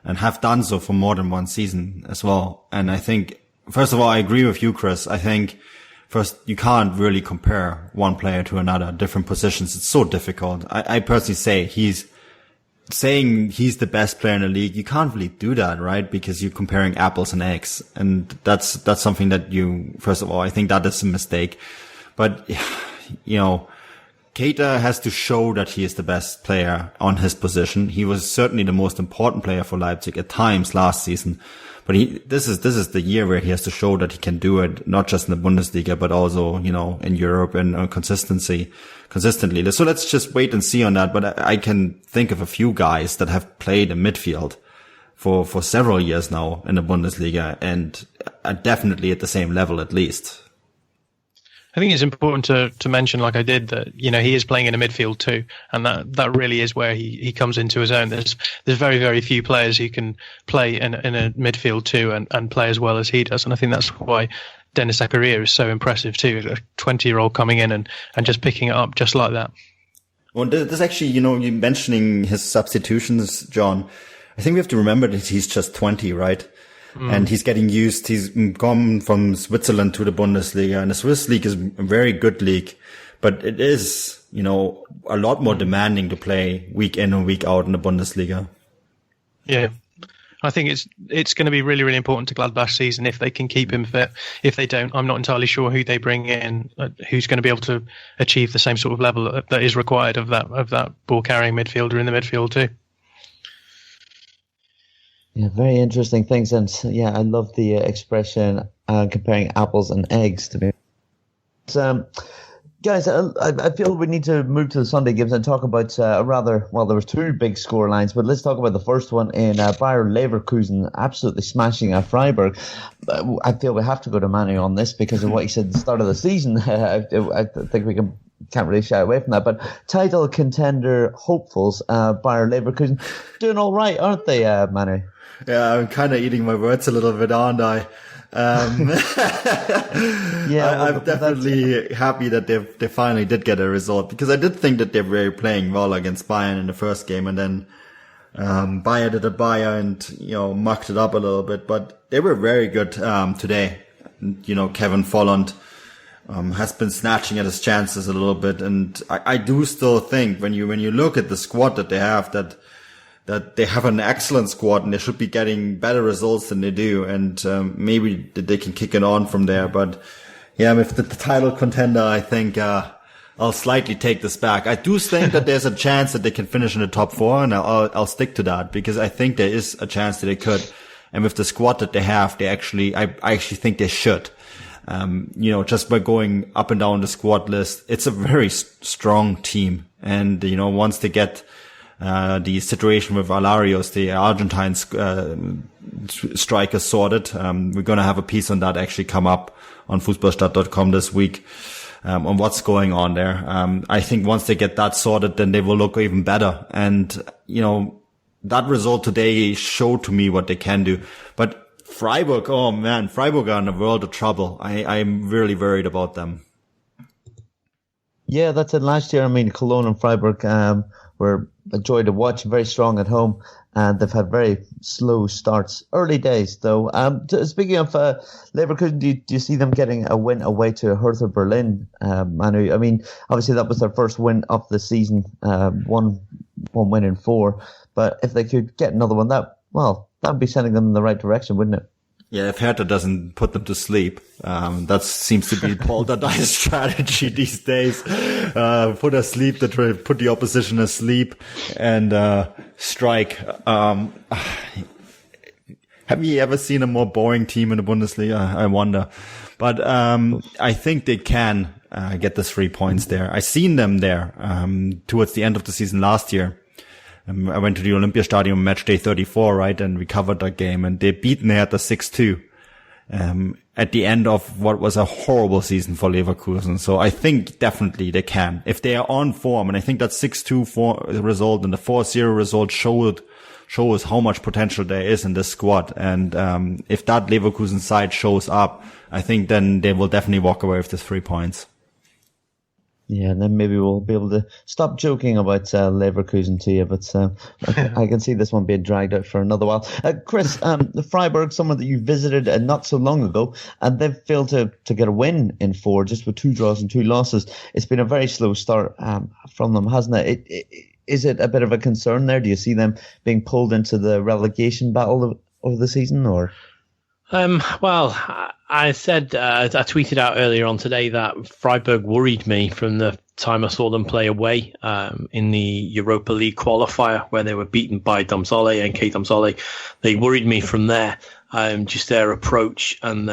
and have done so for more than one season as well. And I think, first of all, I agree with you, Chris. I think first, you can't really compare one player to another, different positions. It's so difficult. I personally say saying he's the best player in the league, you can't really do that, right? Because you're comparing apples and eggs. And that's something that first of all, I think that is a mistake. But Keita has to show that he is the best player on his position. He was certainly the most important player for Leipzig at times last season. But But this is the year where he has to show that he can do it, not just in the Bundesliga, but also, in Europe and consistently. So let's just wait and see on that. But I can think of a few guys that have played in midfield for several years now in the Bundesliga and are definitely at the same level at least. I think it's important to mention, like I did, that he is playing in a midfield too, and that really is where he comes into his own. There's very, very few players who can play in a midfield too and play as well as he does, and I think that's why Dennis Zakaria is so impressive too. A 20-year-old coming in and just picking it up just like that. Well, this actually, you mentioning his substitutions, John. I think we have to remember that he's just 20, right? And he's getting used. He's gone from Switzerland to the Bundesliga, and the Swiss league is a very good league, but it is, a lot more demanding to play week in and week out in the Bundesliga. Yeah. I think it's going to be really, really important to Gladbach's season if they can keep him fit. If they don't, I'm not entirely sure who they bring in, who's going to be able to achieve the same sort of level that is required of that ball carrying midfielder in the midfield too. Yeah, very interesting things, and yeah, I love the expression comparing apples and eggs to me. Guys, I feel we need to move to the Sunday games and talk about there were two big score lines, but let's talk about the first one in Bayer Leverkusen absolutely smashing Freiburg. I feel we have to go to Manu on this because of what he said at the start of the season. I think we can't really shy away from that, but title contender hopefuls, Bayer Leverkusen, doing all right, aren't they, Manu? Yeah, I'm kind of eating my words a little bit, aren't I? Yeah, I'm definitely happy that they finally did get a result, because I did think that they were playing well against Bayern in the first game, and then Bayer did a Bayer and mucked it up a little bit, but they were very good today. Kevin Volland has been snatching at his chances a little bit, and I do still think when you look at the squad that they have, that they have an excellent squad and they should be getting better results than they do, and maybe they can kick it on from there. But yeah, with the title contender, I think I'll slightly take this back. I do think that there's a chance that they can finish in the top four, and I'll stick to that, because I think there is a chance that they could. And with the squad that they have, I actually think they should. Just by going up and down the squad list, it's a very strong team. And, once they get the situation with Alarios, the Argentine striker, sorted, we're going to have a piece on that actually come up on Fußballstadt.com this week, on what's going on there. I think once they get that sorted, then they will look even better. And, that result today showed to me what they can do. But Freiburg, oh man, Freiburg are in a world of trouble. I'm really worried about them. Yeah, that's it. Last year, Cologne and Freiburg were a joy to watch, very strong at home, and they've had very slow starts. Early days, though. Speaking of Leverkusen, do you see them getting a win away to Hertha Berlin, Manu? Obviously that was their first win of the season, one win in 4. But if they could get another one, that would be sending them in the right direction, wouldn't it? Yeah, if Hertha doesn't put them to sleep, that seems to be Paul Dardai's strategy these days. Put the opposition asleep and strike. Have you ever seen a more boring team in the Bundesliga? I wonder. But I think they can get the 3 points there. I seen them there towards the end of the season last year. I went to the Olympiastadion match day 34, right? And we covered that game, and they beaten Hertha 6-2, at the end of what was a horrible season for Leverkusen. So I think definitely they can, if they are on form. And I think that 6-2 result and the 4-0 result shows how much potential there is in this squad. And, if that Leverkusen side shows up, I think then they will definitely walk away with the 3 points. Yeah, and then maybe we'll be able to stop joking about Leverkusen to you, but I can see this one being dragged out for another while. Chris, the Freiburg, someone that you visited not so long ago, and they've failed to get a win in 4, just with 2 draws and 2 losses. It's been a very slow start from them, hasn't it? Is it a bit of a concern there? Do you see them being pulled into the relegation battle of the season, or? Well, I said, I tweeted out earlier on today that Freiburg worried me from the time I saw them play away in the Europa League qualifier, where they were beaten by Domzale and K. Domzale. They worried me from there. just their approach and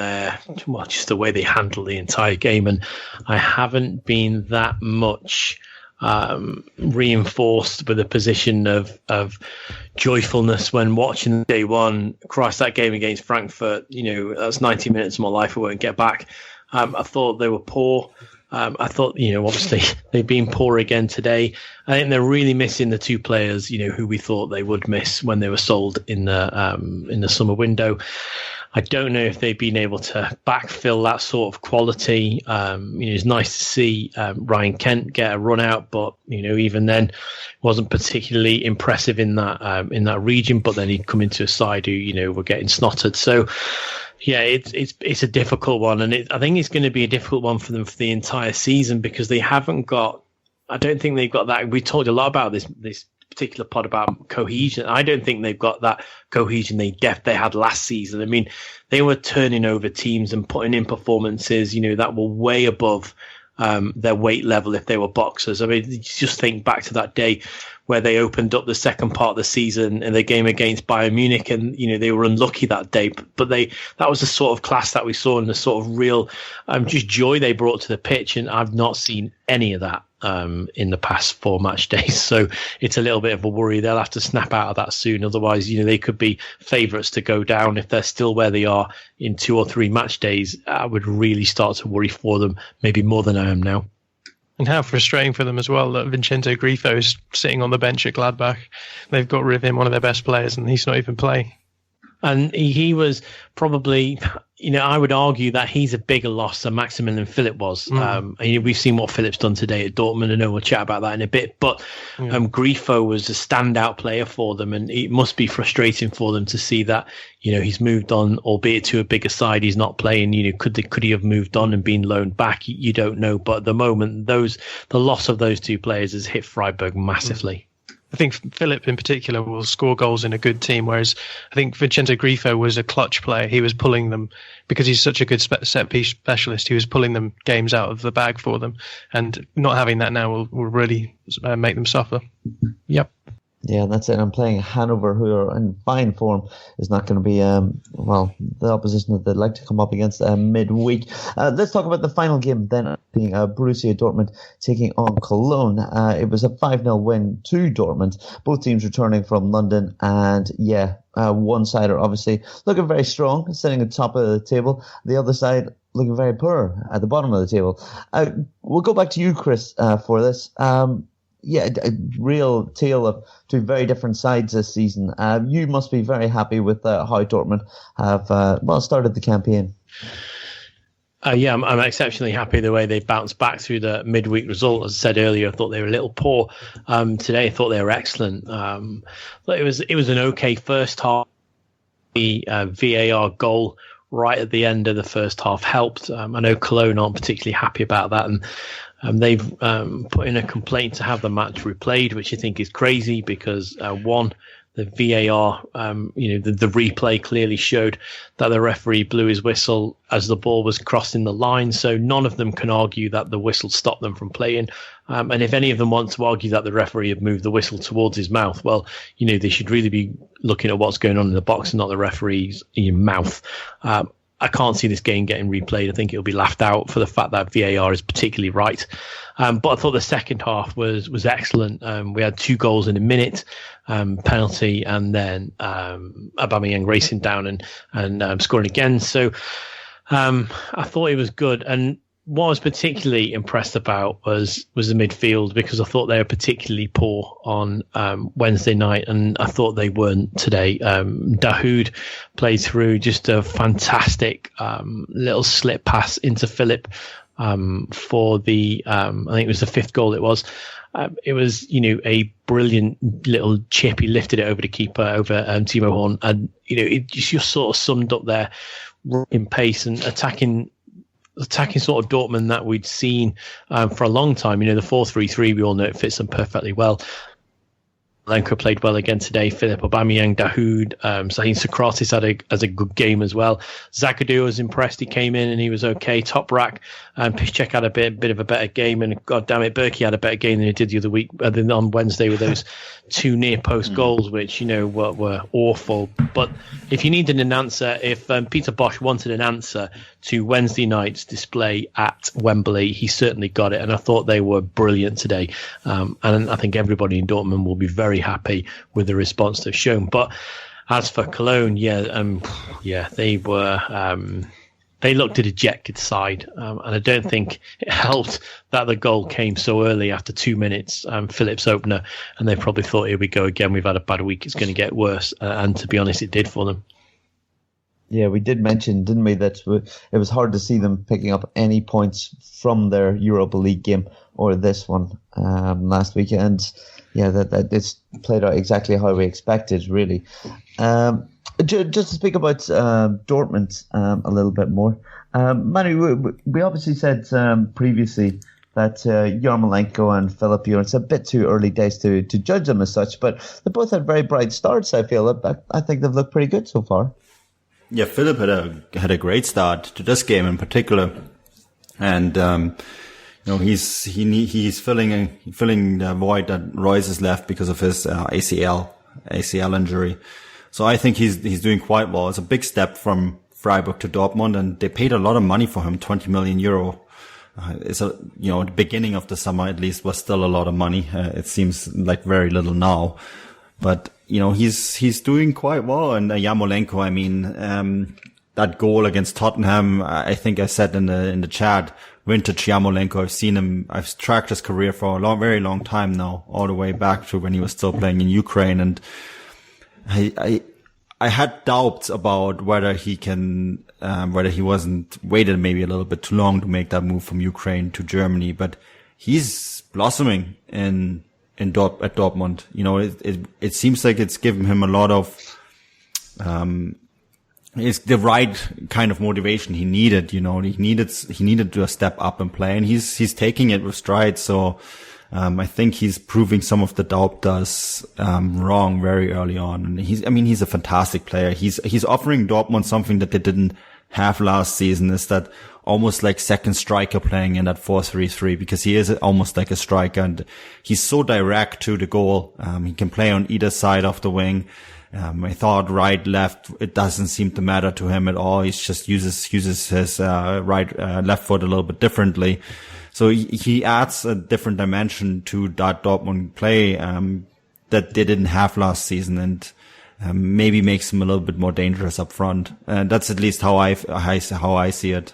just the way they handle the entire game. And I haven't been that much reinforced with a position of joyfulness when watching day one. Christ, that game against Frankfurt, that's 90 minutes of my life I won't get back. I thought they were poor. I thought, obviously they've been poor again today. I think they're really missing the two players, who we thought they would miss when they were sold in the summer window. I don't know if they've been able to backfill that sort of quality. It's nice to see Ryan Kent get a run out, but even then, wasn't particularly impressive in that region. But then he'd come into a side who were getting snotted. So. Yeah, it's a difficult one, and I think it's going to be a difficult one for them for the entire season because they haven't got. I don't think they've got that. We talked a lot about this particular pod about cohesion. I don't think they've got that cohesion they had last season. I mean, they were turning over teams and putting in performances, that were way above their weight level if they were boxers. I mean, just think back to that day where they opened up the second part of the season in the game against Bayern Munich, and they were unlucky that day. But that was the sort of class that we saw and the sort of real just joy they brought to the pitch, and I've not seen any of that in the past 4 match days. So it's a little bit of a worry. They'll have to snap out of that soon, otherwise they could be favourites to go down if they're still where they are in 2 or 3 match days. I would really start to worry for them, maybe more than I am now. And how frustrating for them as well that Vincenzo Grifo is sitting on the bench at Gladbach. They've got rid of him, one of their best players, and he's not even playing. And he was probably, I would argue that he's a bigger loss than Maximilian Philipp was. We've seen what Philipp's done today at Dortmund. I know we'll chat about that in a bit. But Grifo was a standout player for them, and it must be frustrating for them to see that, he's moved on, albeit to a bigger side. He's not playing. Could he have moved on and been loaned back? You don't know. But at the moment, the loss of those two players has hit Freiburg massively. I think Philipp in particular will score goals in a good team, whereas I think Vincenzo Grifo was a clutch player. He was pulling them, because he's such a good set-piece specialist, he was pulling them games out of the bag for them. And not having that now will really make them suffer. Yep. Yeah, that's it. I'm playing Hanover, who are in fine form, is not going to be, the opposition that they'd like to come up against midweek. Let's talk about the final game then, being Borussia Dortmund taking on Cologne. It was a 5-0 win to Dortmund. Both teams returning from London, and one-sider obviously looking very strong, sitting at the top of the table. The other side looking very poor at the bottom of the table. We'll go back to you, Chris, for this. A real tale of two very different sides this season. You must be very happy with how Dortmund have started the campaign. I'm exceptionally happy the way they bounced back through the midweek result. As I said earlier, I thought they were a little poor. Today, I thought they were excellent. It was an okay first half. The VAR goal right at the end of the first half helped. I know Cologne aren't particularly happy about that, and they've put in a complaint to have the match replayed, which I think is crazy because the VAR, the replay clearly showed that the referee blew his whistle as the ball was crossing the line. So none of them can argue that the whistle stopped them from playing. And if any of them want to argue that the referee had moved the whistle towards his mouth, well, they should really be looking at what's going on in the box and not the referee's mouth. I can't see this game getting replayed. I think it'll be laughed out for the fact that VAR is particularly right. But I thought the second half was excellent. We had 2 goals in a minute, penalty, and then Aubameyang racing down and scoring again. So I thought it was good. And what I was particularly impressed about was the midfield, because I thought they were particularly poor on Wednesday night, and I thought they weren't today. Dahoud played through just a fantastic little slip pass into Philipp for the I think it was the 5th goal. It was a brilliant little chip. He lifted it over the keeper, over Timo Horn, and it just sort of summed up their in pace and attacking sort of Dortmund that we'd seen for a long time. The 4-3-3, we all know it fits them perfectly well. Lenko played well again today. Philip Aubameyang, Dahoud, Zahid Socrates has a good game as well. Zagadou was impressed. He came in and he was okay. Toprak, Piszczek had a bit of a better game, and God damn it, Berkey had a better game than he did the other week, on Wednesday, with those two near post goals, which were awful. But if you needed an answer, if Peter Bosz wanted an answer to Wednesday night's display at Wembley, he certainly got it, and I thought they were brilliant today. And I think everybody in Dortmund will be very happy with the response they've shown. But as for Cologne, they were they looked a dejected side, and I don't think it helped that the goal came so early after 2 minutes, Philip's opener, and they probably thought, here we go again, we've had a bad week, it's going to get worse, and to be honest, it did for them. Yeah, we did mention, didn't we, that it was hard to see them picking up any points from their Europa League game or this one last weekend. Yeah, that it's played out exactly how we expected, really. Just to speak about Dortmund a little bit more. Manu, we obviously said previously that Yarmolenko and Philip Jones, it's a bit too early days to judge them as such, but they both had very bright starts, I feel. I think they've looked pretty good so far. Yeah, Philip had a great start to this game in particular, and he's filling the void that Royce has left because of his ACL injury. So I think he's doing quite well. It's a big step from Freiburg to Dortmund, and they paid a lot of money for him, 20 million euro. The beginning of the summer at least was still a lot of money. It seems like very little now, but he's doing quite well. And Yarmolenko, I mean, that goal against Tottenham, I think I said in the chat, vintage Yarmolenko. I've seen him. I've tracked his career for a very long time now, all the way back to when he was still playing in Ukraine. And I had doubts about whether he wasn't waited maybe a little bit too long to make that move from Ukraine to Germany, but he's blossoming at Dortmund. It seems like it's given him a lot of, it's the right kind of motivation he needed. He needed to step up and play, and he's taking it with stride. So, I think he's proving some of the doubters wrong very early on. And he's a fantastic player. He's offering Dortmund something that they didn't have last season, is that almost like second striker playing in that 4-3-3, because he is almost like a striker, and he's so direct to the goal. He can play on either side of the wing. I thought right, left, it doesn't seem to matter to him at all. He just uses his left foot a little bit differently. So he adds a different dimension to that Dortmund play that they didn't have last season, and maybe makes him a little bit more dangerous up front. That's at least how I see it.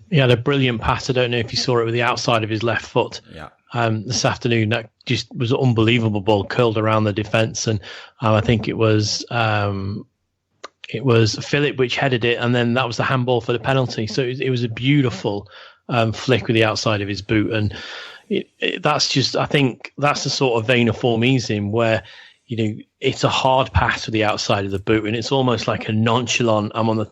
He had a brilliant pass. I don't know if you saw it with the outside of his left foot. Yeah. This afternoon, that just was an unbelievable ball, curled around the defence, and I think it was Philip which headed it, and then that was the handball for the penalty. So it was a beautiful flick with the outside of his boot, and that's just, I think that's the sort of vein of form he's in, where it's a hard pass with the outside of the boot, and it's almost like a nonchalant, I'm on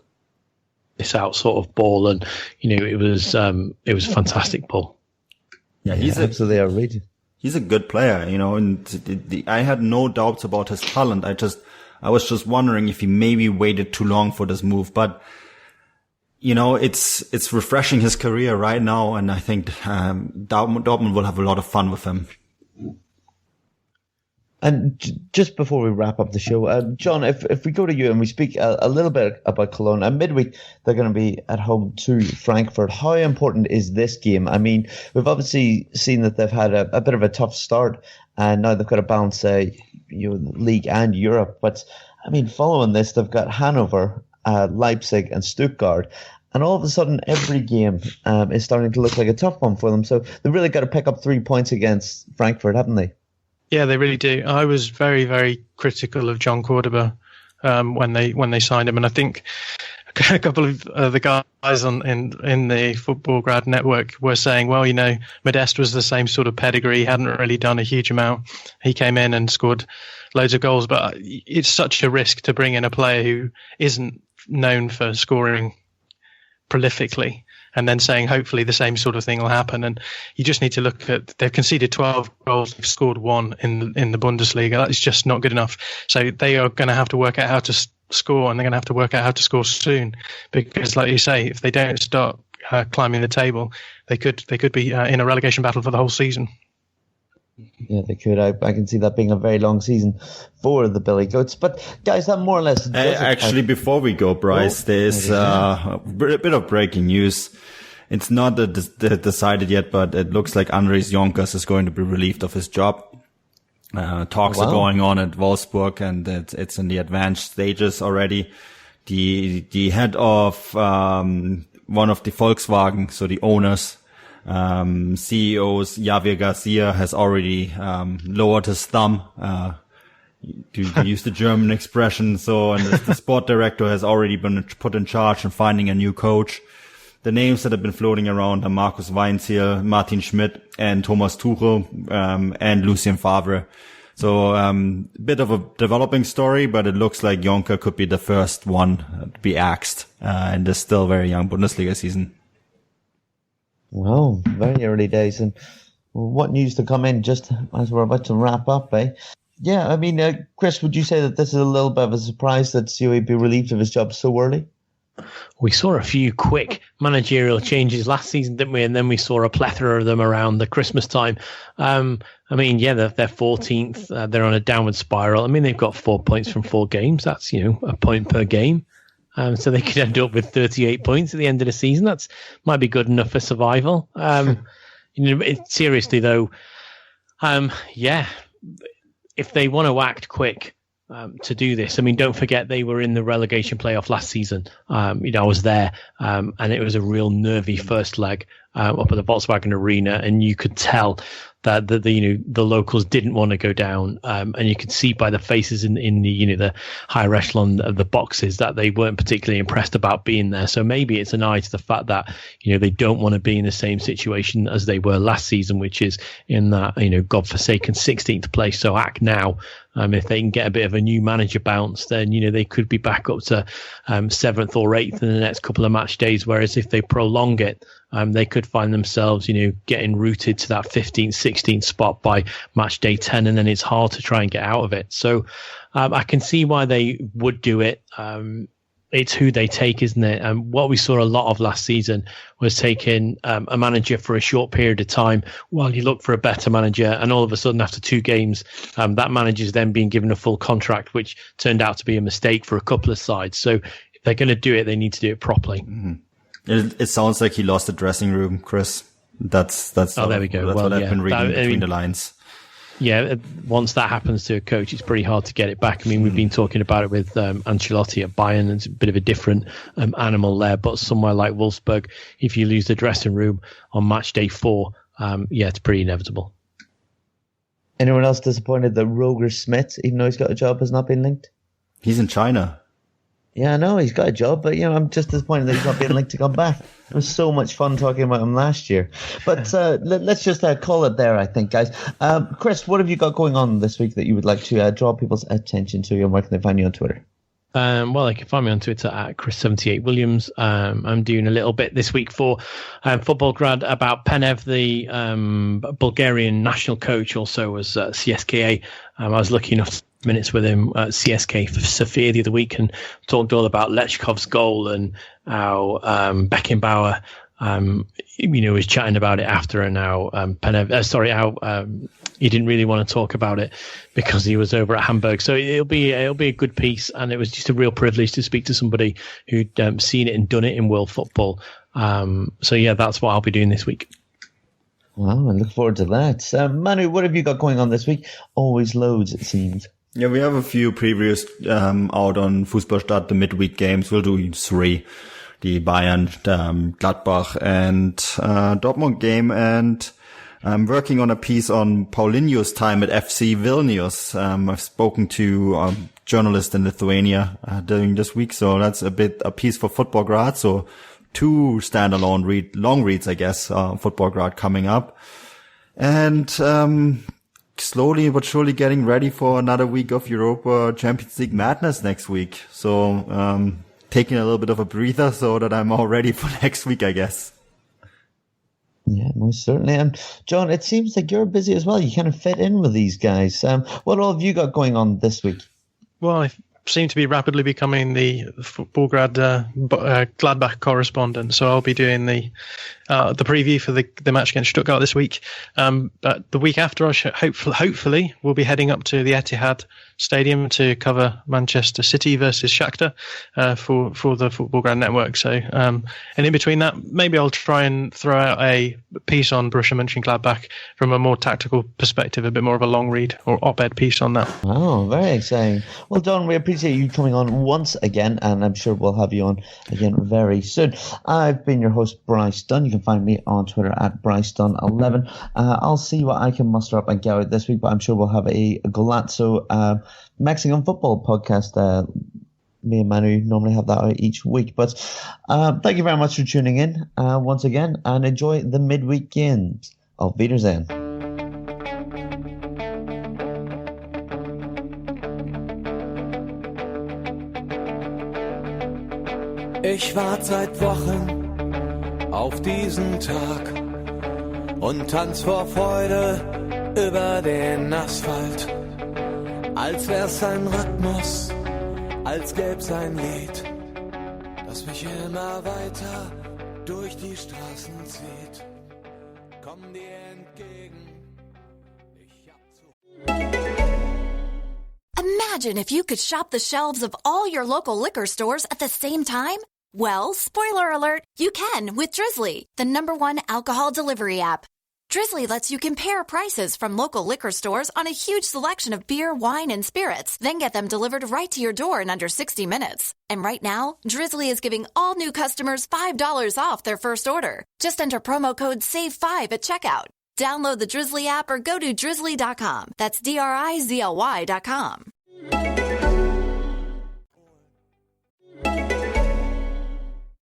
this out sort of ball, and it was a fantastic ball. Yeah, he's absolutely outrageous. He's a good player, and I had no doubts about his talent. I was just wondering if he maybe waited too long for this move, but it's refreshing his career right now, and I think Dortmund will have a lot of fun with him. And just before we wrap up the show, John, if we go to you and we speak a little bit about Cologne, at midweek they're going to be at home to Frankfurt. How important is this game? I mean, we've obviously seen that they've had a bit of a tough start, and now they've got to balance league and Europe. But I mean, following this, they've got Hanover, Leipzig, and Stuttgart. And all of a sudden, every game is starting to look like a tough one for them. So they've really got to pick up 3 points against Frankfurt, haven't they? Yeah, they really do. I was very, very critical of John Cordoba when they signed him, and I think a couple of the guys in the Football Grad Network were saying, well, Modeste was the same sort of pedigree, he hadn't really done a huge amount. He came in and scored loads of goals, but it's such a risk to bring in a player who isn't known for scoring prolifically. and then saying hopefully the same sort of thing will happen. And you just need to look at, they've conceded 12 goals, they've scored 1 in the Bundesliga. That is just not good enough. So they are going to have to work out how to score, and they're going to have to work out how to score soon, because like you say, if they don't start climbing the table, they could be in a relegation battle for the whole season. Yeah, they could. I can see that being a very long season for the Billy Goats. But guys, that more or less. Actually, before we go, Bryce, there's a bit of breaking news. It's not decided yet, but it looks like Andries Jonkers is going to be relieved of his job. Talks are going on at Wolfsburg, and it's in the advanced stages already. The head of one of the Volkswagen, so the owners, CEOs, Javier Garcia, has already lowered his thumb, to use the German expression. So, and the sport director has already been put in charge of finding a new coach. The names that have been floating around are Markus Weinziel, Martin Schmidt, and Thomas Tuchel, and Lucien Favre. So, bit of a developing story, but it looks like Jonker could be the first one to be axed, in this still very young Bundesliga season. Wow, very early days. And what news to come in just as we're about to wrap up, eh? Yeah, I mean, Chris, would you say that this is a little bit of a surprise that Suey be relieved of his job so early? We saw a few quick managerial changes last season, didn't we? And then we saw a plethora of them around the Christmas time. I mean, yeah, they're 14th. They're on a downward spiral. I mean, they've got 4 points from 4 games. That's, a point per game. So they could end up with 38 points at the end of the season. That's might be good enough for survival. Seriously though, if they want to act quick to do this, I mean, don't forget they were in the relegation playoff last season. I was there, and it was a real nervy first leg up at the Volkswagen Arena, and you could tell that the locals didn't want to go down, and you could see by the faces in the higher echelon of the boxes that they weren't particularly impressed about being there. So maybe it's an eye to the fact that they don't want to be in the same situation as they were last season, which is in that godforsaken 16th place. So act now. If they can get a bit of a new manager bounce, then they could be back up to 7th or 8th in the next couple of match days. Whereas if they prolong it, they could find themselves, getting rooted to that 15th, 16th spot by match day 10, and then it's hard to try and get out of it. So I can see why they would do it. It's who they take, isn't it? And what we saw a lot of last season was taking a manager for a short period of time while you look for a better manager, and all of a sudden after 2 games, that manager's then being given a full contract, which turned out to be a mistake for a couple of sides. So if they're going to do it, they need to do it properly. Mm-hmm. It sounds like he lost the dressing room, Chris. That's there we go. That's what I've been reading between the lines. Yeah, once that happens to a coach, it's pretty hard to get it back. I mean, we've been talking about it with Ancelotti at Bayern. It's a bit of a different animal there, but somewhere like Wolfsburg, if you lose the dressing room on match day 4, it's pretty inevitable. Anyone else disappointed that Roger Smith, even though he's got a job, has not been linked? He's in China. Yeah, I know he's got a job, but I'm just disappointed that he's not being linked to come back. It was so much fun talking about him last year. But let's just call it there, I think, guys. Chris, what have you got going on this week that you would like to draw people's attention to, and where can they find you on Twitter? Well, they can find me on Twitter at Chris78Williams. I'm doing a little bit this week for Football Grad about Penev, the Bulgarian national coach, also was CSKA. I was lucky enough to minutes with him at CSK for Sofia the other week, and talked all about Lechkov's goal and how Beckenbauer was chatting about it after, and how he didn't really want to talk about it because he was over at Hamburg. So it'll be a good piece, and it was just a real privilege to speak to somebody who'd seen it and done it in world football. That's what I'll be doing this week. Wow, I look forward to that. Manu, what have you got going on this week? Always loads, it seems. Yeah, we have a few previews out on Fußballstadt, the midweek games. We'll do 3. The Bayern, Gladbach and Dortmund game. And I'm working on a piece on Paulinho's time at FC Vilnius. I've spoken to a journalist in Lithuania during this week. So that's a piece for Football Grad. So 2 standalone long reads, I guess, Football Grad coming up. And slowly but surely getting ready for another week of Europa Champions League madness next week. So taking a little bit of a breather so that I'm all ready for next week, I guess. Yeah, most certainly. And John, it seems like you're busy as well. You kind of fit in with these guys. What all have you got going on this week? Well, I seem to be rapidly becoming the Footballgrad Gladbach correspondent, so I'll be doing the preview for the match against Stuttgart this week. But the week after, I hopefully we'll be heading up to the Etihad Stadium to cover Manchester City versus Shakhtar for the Footballgrad network. So, and in between that, maybe I'll try and throw out a piece on Borussia Mönchengladbach from a more tactical perspective, a bit more of a long read or op-ed piece on that. Oh, very exciting. Well, Don, we appreciate you coming on once again, and I'm sure we'll have you on again very soon. I've been your host, Bryce Dunn. You can find me on Twitter at BryceDunn11. I'll see what I can muster up and get out this week, but I'm sure we'll have a Golazzo Mexican football podcast. Me and Manu normally have that out each week. But thank you very much for tuning in once again, and enjoy the midweek games. Auf Wiedersehen. Ich warte seit Wochen auf diesen Tag und tanz vor Freude über den Asphalt. Als wär's ein Rhythmus, als gäb's ein Lied, das mich immer weiter durch die Straßen zieht. Komm dir entgegen, ich hab zu... Imagine if you could shop the shelves of all your local liquor stores at the same time. Well, spoiler alert, you can with Drizzly, the #1 alcohol delivery app. Drizzly lets you compare prices from local liquor stores on a huge selection of beer, wine, and spirits, then get them delivered right to your door in under 60 minutes. And right now, Drizzly is giving all new customers $5 off their first order. Just enter promo code SAVE5 at checkout. Download the Drizzly app or go to drizzly.com. That's DRIZLY.com.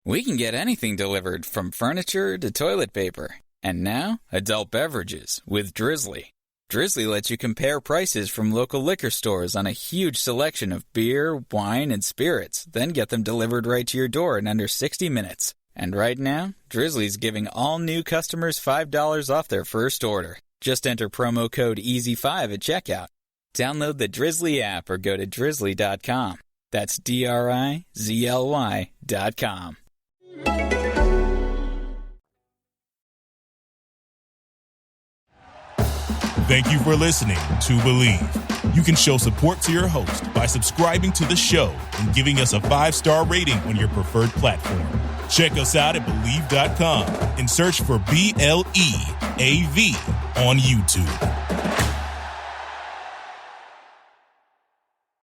We can get anything delivered from furniture to toilet paper. And now, adult beverages with Drizzly. Drizzly lets you compare prices from local liquor stores on a huge selection of beer, wine, and spirits, then get them delivered right to your door in under 60 minutes. And right now, Drizzly's giving all new customers $5 off their first order. Just enter promo code EASY5 at checkout. Download the Drizzly app or go to drizzly.com. That's DRIZLY.com. Thank you for listening to Believe. You can show support to your host by subscribing to the show and giving us a 5-star rating on your preferred platform. Check us out at Believe.com and search for BLEAV on YouTube.